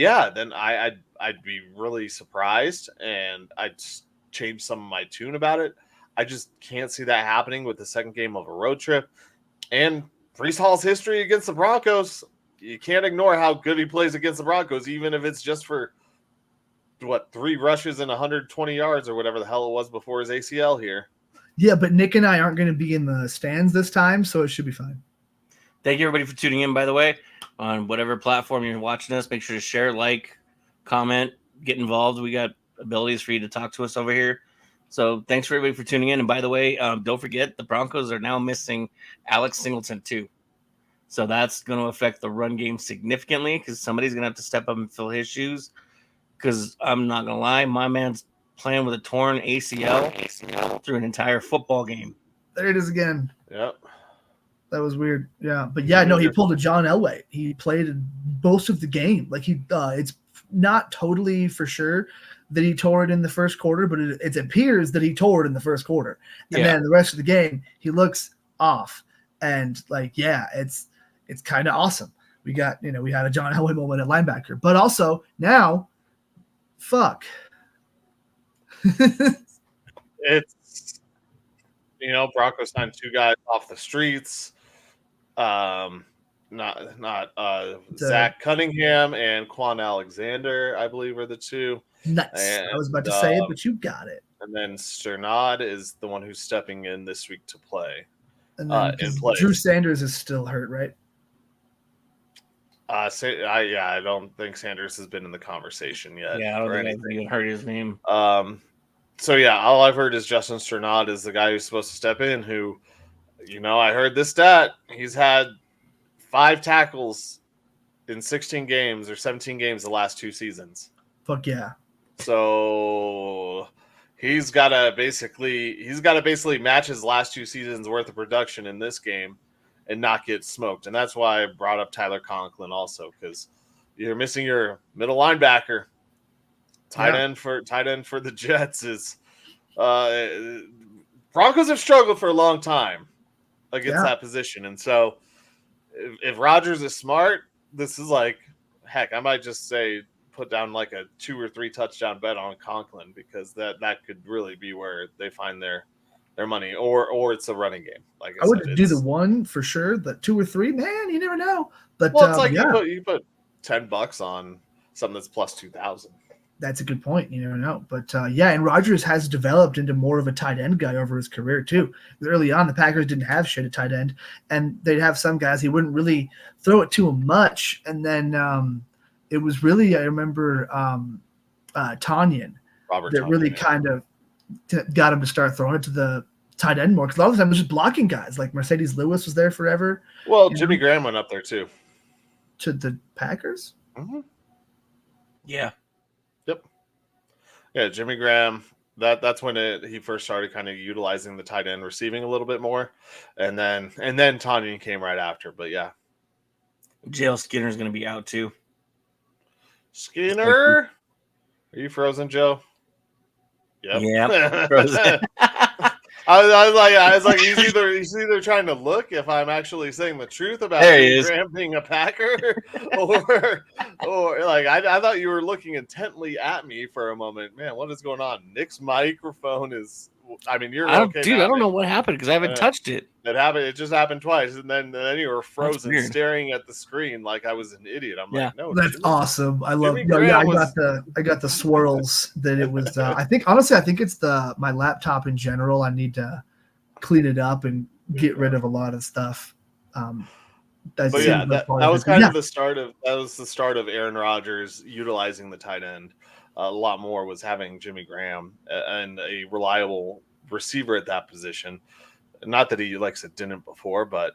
I'd be really surprised, and I'd change some of my tune about it. I just can't see that happening with the second game of a road trip. And Breece Hall's history against the Broncos, you can't ignore how good he plays against the Broncos, even if it's just for, 3 rushes and 120 yards or whatever the hell it was before his ACL here. Yeah, but Nick and I aren't going to be in the stands this time, so it should be fine. Thank you, everybody, for tuning in, by the way, on whatever platform you're watching us. Make sure to share, like, comment, get involved. We got abilities for you to talk to us over here. So thanks for everybody for tuning in. And by the way, don't forget the Broncos are now missing Alex Singleton too. So that's going to affect the run game significantly because somebody's going to have to step up and fill his shoes. Because I'm not going to lie, my man's playing with a torn ACL through an entire football game. There it is again. Yep. That was weird. Yeah. But yeah, no, he pulled a John Elway. He played most of the game. Like it's not totally for sure that he tore it in the first quarter, but it appears that he tore it in the first quarter. And then the rest of the game, he looks off. And it's kind of awesome. We had a John Elway moment at linebacker, but also now, fuck. It's, Broncos signed 2 guys off the streets. Zach Cunningham and Quan Alexander, I believe, are the 2. Nice. And, I was about to say it, but you got it. And then Sternad is the one who's stepping in this week to play. And then Drew Sanders is still hurt, right? I don't think Sanders has been in the conversation yet. Yeah, I don't think I've even heard his name. So yeah, all I've heard is Justin Sternad is the guy who's supposed to step in. Who, I heard this stat. He's had 5 tackles in 16 games or 17 games the last 2 seasons. Fuck yeah. So he's got to basically match his last 2 seasons worth of production in this game and not get smoked. And that's why I brought up Tyler Conklin also, because you're missing your middle linebacker. Tight end for the Jets is Broncos have struggled for a long time against that position. And so if Rodgers is smart, this is like, heck, I might just say put down like a 2 or 3 touchdown bet on Conklin, because that could really be where they find their money, or it's a running game. Like I would do the 1 for sure, the 2 or 3, man, you never know. But it's like you put $10 on something that's plus 2,000. That's a good point. You never know. But and Rodgers has developed into more of a tight end guy over his career too. Early on, the Packers didn't have shit at tight end, and they'd have some guys he wouldn't really throw it to him much. And then it was really, I remember Tanyan that really kind of got him to start throwing it to the tight end more, because a lot of the time it was just blocking guys. Like Mercedes Lewis was there forever. Well, Jimmy Graham went up there too. To the Packers? Mm-hmm. Yeah. Yep. Yeah, Jimmy Graham. That's when he first started kind of utilizing the tight end receiving a little bit more, and then Tanyan came right after. But yeah, JL Skinner's going to be out too. Skinner, are you frozen, Joe? Yep. Yeah. Frozen. I was like, he's either trying to look if I'm actually saying the truth about Graham being a Packer, or like I thought you were looking intently at me for a moment. Man, what is going on? Nick's microphone is. I mean, you're okay, dude. I don't know what happened because I haven't touched it. It happened. It just happened twice, and then you were frozen, staring at the screen like I was an idiot. I'm like, no, that's awesome. I love. No, yeah, I got the swirls that it was. I think it's my laptop in general. I need to clean it up and get rid of a lot of stuff. That was kind of the start of Aaron Rodgers utilizing the tight end. A lot more was having Jimmy Graham and a reliable receiver at that position. Not that he, like I said, didn't before, but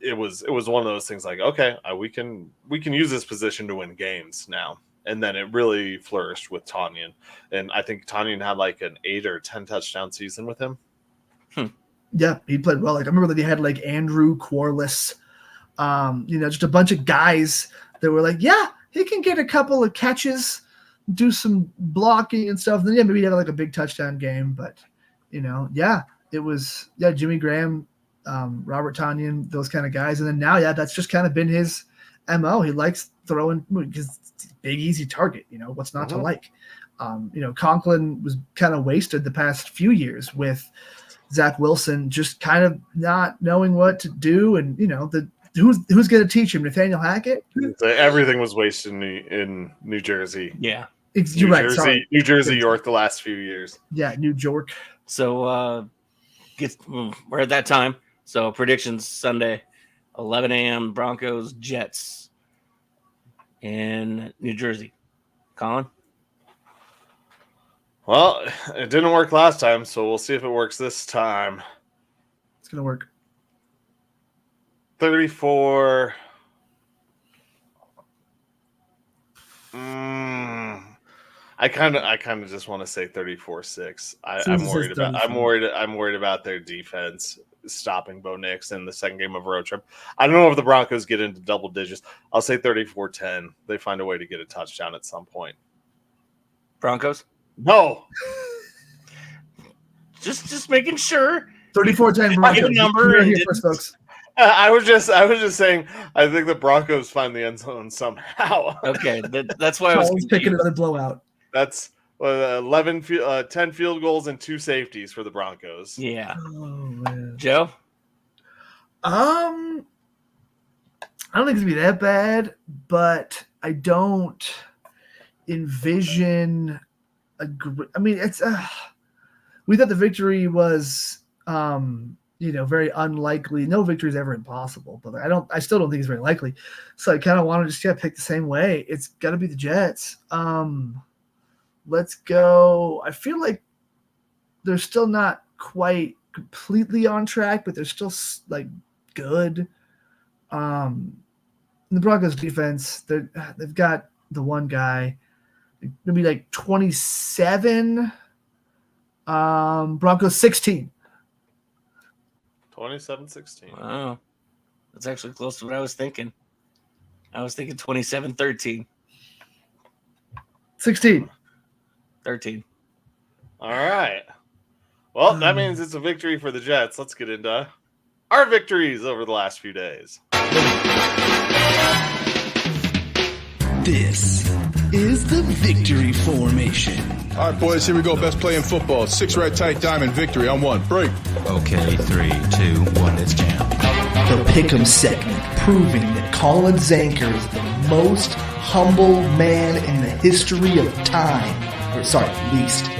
it was one of those things like, okay, we can use this position to win games now. And then it really flourished with Tanyan. And I think Tanyan had like an 8 or 10 touchdown season with him. Yeah, he played well. Like I remember that he had like Andrew Corliss, just a bunch of guys that were like, yeah, he can get a couple of catches, do some blocking and stuff. Then maybe he'd have like a big touchdown game. But it was Jimmy Graham, Robert Tanyan, those kind of guys. And then now, that's just kind of been his MO. He likes throwing because it's a big, easy target. What's not to like? Conklin was kind of wasted the past few years with Zach Wilson just kind of not knowing what to do. And, who's going to teach him? Nathaniel Hackett? Everything was wasted in New Jersey. Yeah. You're right. Sorry. New Jersey, York the last few years. Yeah, New York. So we're at that time. So predictions Sunday, 11 a.m. Broncos, Jets in New Jersey. Colin? Well, it didn't work last time, so we'll see if it works this time. It's going to work. 34. I kind of just want to say 34-6. I'm worried about their defense stopping Bo Nix in the second game of a road trip. I don't know if the Broncos get into double digits. I'll say 34-10. They find a way to get a touchdown at some point. Broncos? No. just making sure. 34-10 Broncos. Number here first, folks. I was just saying. I think the Broncos find the end zone somehow. Okay, that's why I was picking another blowout. That's 10 field goals and 2 safeties for the Broncos. Yeah. Oh, man. Joe? I don't think it's gonna be that bad, but I don't envision it's. We thought the victory was, very unlikely. No victory is ever impossible, but I still don't think it's very likely. So I kind of want to just pick the same way. It's got to be the Jets. Let's go. I feel like they're still not quite completely on track, but they're still like good. The Broncos defense, they've got the one guy, maybe like 27. Broncos 16. 27-16. Wow. That's actually close to what I was thinking. I was thinking 27-13. 16. 13. All right. Well, that means it's a victory for the Jets. Let's get into our victories over the last few days. This is the victory formation. All right, boys, here we go. Best play in football. 6 red tight diamond victory on 1. Break. Okay, 3, 2, 1, let's jam. The Pick'em segment, proving that Colin Zanker is the most humble man in the history of time. Least.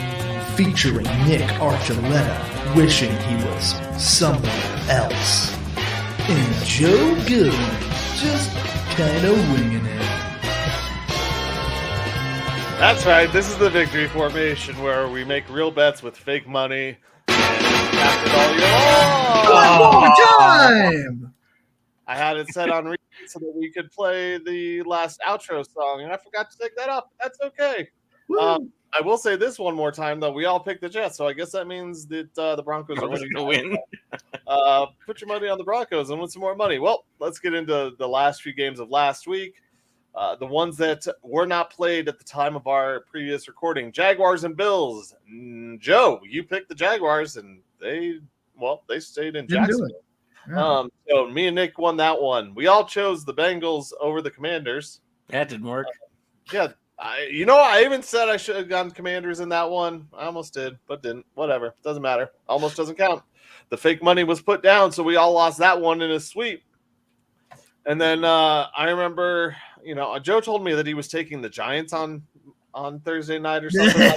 Featuring Nick Archuleta wishing he was somewhere else. And Joe Goodwin just kind of winging it. That's right. This is the victory formation where we make real bets with fake money. And capture it all year long. One more time. I had it set on repeat so that we could play the last outro song, and I forgot to take that up. That's okay. I will say this one more time, though. We all picked the Jets, so I guess that means that the Broncos are going to win. Put your money on the Broncos and win some more money. Well, let's get into the last few games of last week. The ones that were not played at the time of our previous recording. Jaguars and Bills. Joe, you picked the Jaguars, and they stayed in Jacksonville. Yeah. So me and Nick won that one. We all chose the Bengals over the Commanders. That didn't work. Yeah. I even said I should have gone Commanders in that one. I almost did, but didn't. Whatever. Doesn't matter. Almost doesn't count. The fake money was put down, so we all lost that one in a sweep. And then I remember, Joe told me that he was taking the Giants on Thursday night or something like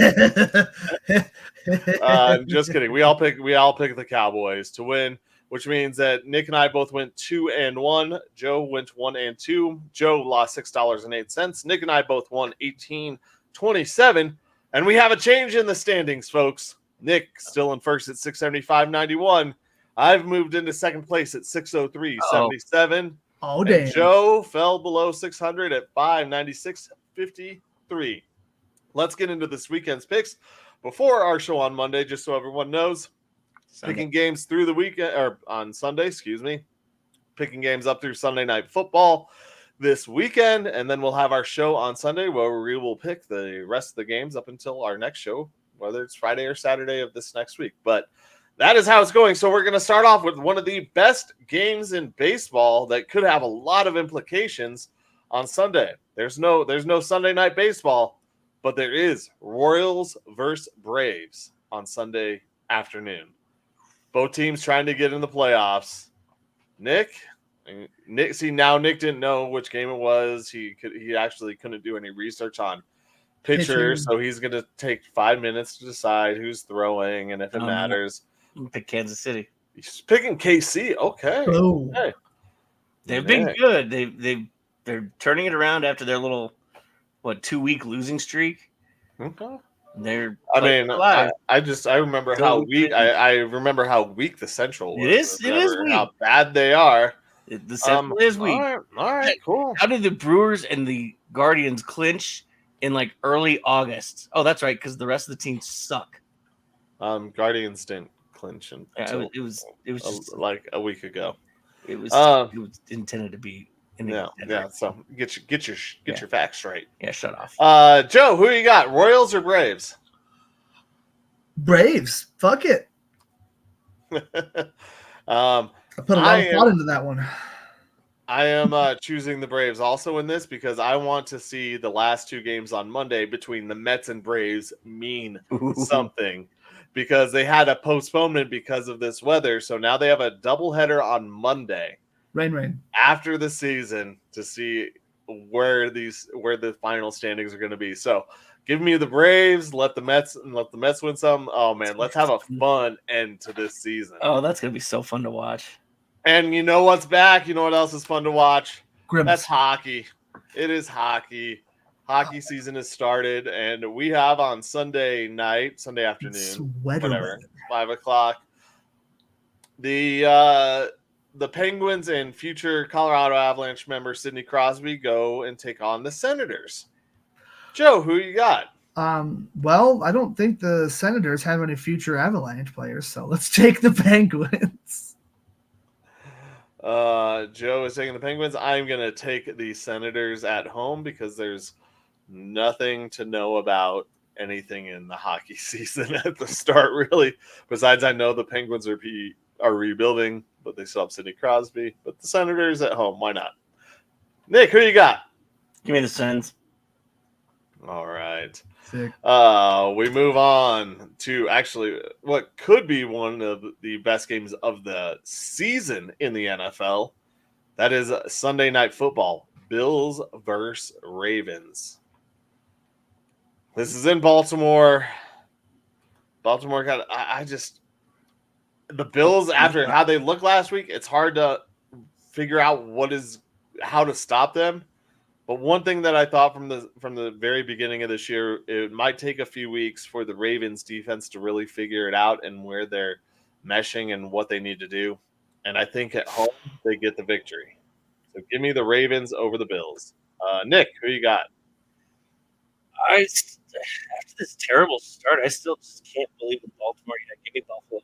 that. Just kidding. We all picked the Cowboys to win, which means that Nick and I both went 2-1. Joe went 1-2. Joe lost $6.08. Nick and I both won $18.27. And we have a change in the standings, folks. Nick still in first at $675.91. I've moved into second place at $603.77. Oh, damn. And Joe fell below 600 at $596.53. Let's get into this weekend's picks before our show on Monday, just so everyone knows. Picking games through the weekend, or on Sunday, picking games up through Sunday Night Football this weekend, and then we'll have our show on Sunday where we will pick the rest of the games up until our next show, whether it's Friday or Saturday of this next week. But that is how it's going. So we're going to start off with one of the best games in baseball that could have a lot of implications on Sunday. There's no Sunday Night Baseball, but there is Royals versus Braves on Sunday afternoon. Both teams trying to get in the playoffs. Nick, now Nick didn't know which game it was. He actually couldn't do any research on pitcher, so he's going to take 5 minutes to decide who's throwing and if it matters. Pick Kansas City. He's picking KC. Okay. Oh. Okay. They've been good. They're turning it around after their little 2-week losing streak. Okay. I remember how weak. I remember how weak the Central was. It is weak. How bad they are. The Central is weak. All right, cool. How did the Brewers and the Guardians clinch in early August? Oh, that's right, because the rest of the teams suck. Guardians didn't clinch until it was just like a week ago. It was intended to be. So get your facts straight. Yeah, shut off. Joe, who you got? Royals or Braves? Braves. Fuck it. I put a lot of thought into that one. I am choosing the Braves also in this because I want to see the last 2 games on Monday between the Mets and Braves mean something. Because they had a postponement because of this weather. So now they have a doubleheader on Monday. Rain. After the season to see where the final standings are going to be. So give me the Braves, let the Mets win some. Oh man, let's have a fun end to this season. Oh, that's going to be so fun to watch. And you know what's back? You know what else is fun to watch? Grimace. That's hockey. It is hockey. Hockey season has started, and we have on Sunday afternoon, whatever, 5:00. The Penguins and future Colorado Avalanche member Sidney Crosby go and take on the Senators. Joe, who you got? Well, I don't think the Senators have any future Avalanche players, so let's take the Penguins. Joe is taking the Penguins. I'm going to take the Senators at home because there's nothing to know about anything in the hockey season at the start, really. Besides, I know the Penguins are rebuilding, but they still have Sidney Crosby. But the Senators at home, why not? Nick, who you got? Give me the Sens. All right. Sick. We move on to actually what could be one of the best games of the season in the NFL. That is Sunday Night Football. Bills versus Ravens. This is in Baltimore. Baltimore got the Bills, after how they looked last week, it's hard to figure out how to stop them. But one thing that I thought from the very beginning of this year, it might take a few weeks for the Ravens defense to really figure it out and where they're meshing and what they need to do. And I think at home they get the victory. So give me the Ravens over the Bills. Nick, who you got? After this terrible start, I still just can't believe in Baltimore yet. Give me Buffalo.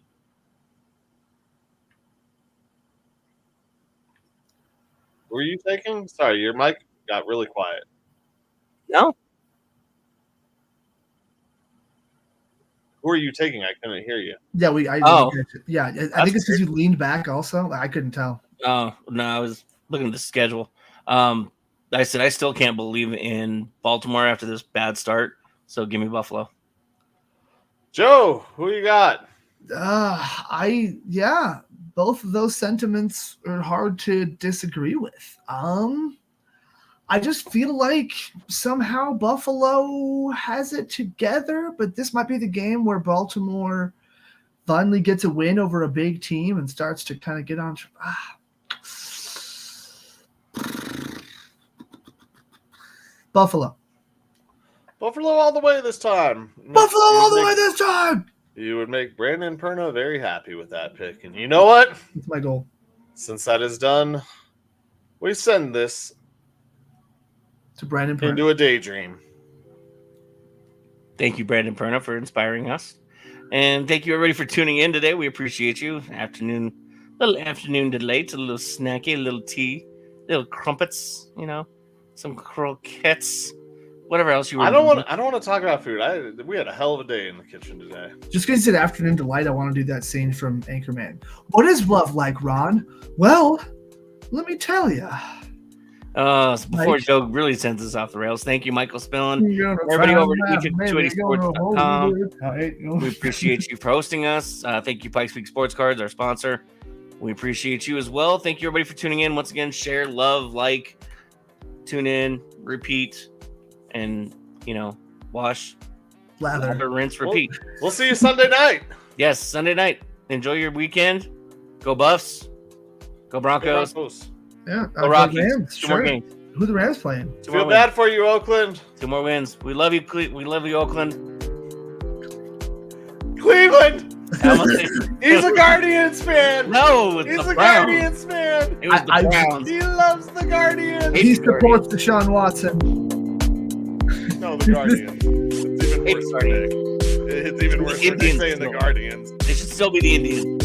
Who are you taking? Sorry, your mic got really quiet. No. Who are you taking? I couldn't hear you. Yeah, I think it's because weird. you leaned back also. I couldn't tell. Oh, no, I was looking at the schedule. I said I still can't believe in Baltimore after this bad start, so give me Buffalo. Joe, who you got? Both of those sentiments are hard to disagree with. I just feel like somehow Buffalo has it together, but this might be the game where Baltimore finally gets a win over a big team and starts to kind of get on. Buffalo All the way this time. Buffalo all the way this time. You would make Brandon Perna very happy with that pick. And you know what? That's my goal. Since that is done, we send this To Brandon Perna. into a daydream. Thank you, Brandon Perna, for inspiring us. And thank you, everybody, for tuning in today. We appreciate you. Little afternoon delight, a little snacky, a little tea, little crumpets, some croquettes, whatever else you were I don't want to talk about food. We had a hell of a day in the kitchen today. Just because you said afternoon delight, I want to do that scene from Anchorman. What is love like, Ron? Well, let me tell you. So before Joe really sends us off the rails, thank you, Michael Spillane. Everybody over at Egypt280sports.com. We appreciate you for hosting us. Thank you, Pikes Peak Sports Cards, our sponsor. We appreciate you as well. Thank you, everybody, for tuning in. Once again, share, love, like, tune in, repeat, and, wash, lather, rinse, repeat. We'll see you Sunday night. Yes, Sunday night. Enjoy your weekend. Go Buffs. Go Broncos. Yeah, Go Rockies. Rams, Two more games. Who the Rams playing? Feel bad for you, Oakland. 2 more wins. We love you, Oakland. Cleveland. He's a Guardians fan. No, it's he's the a Browns. Guardians fan. It was the Browns. He loves the Guardians. He supports Deshaun Watson. No, the Guardians. It's even worse. It's even worse than saying the Guardians. They should still be the Indians.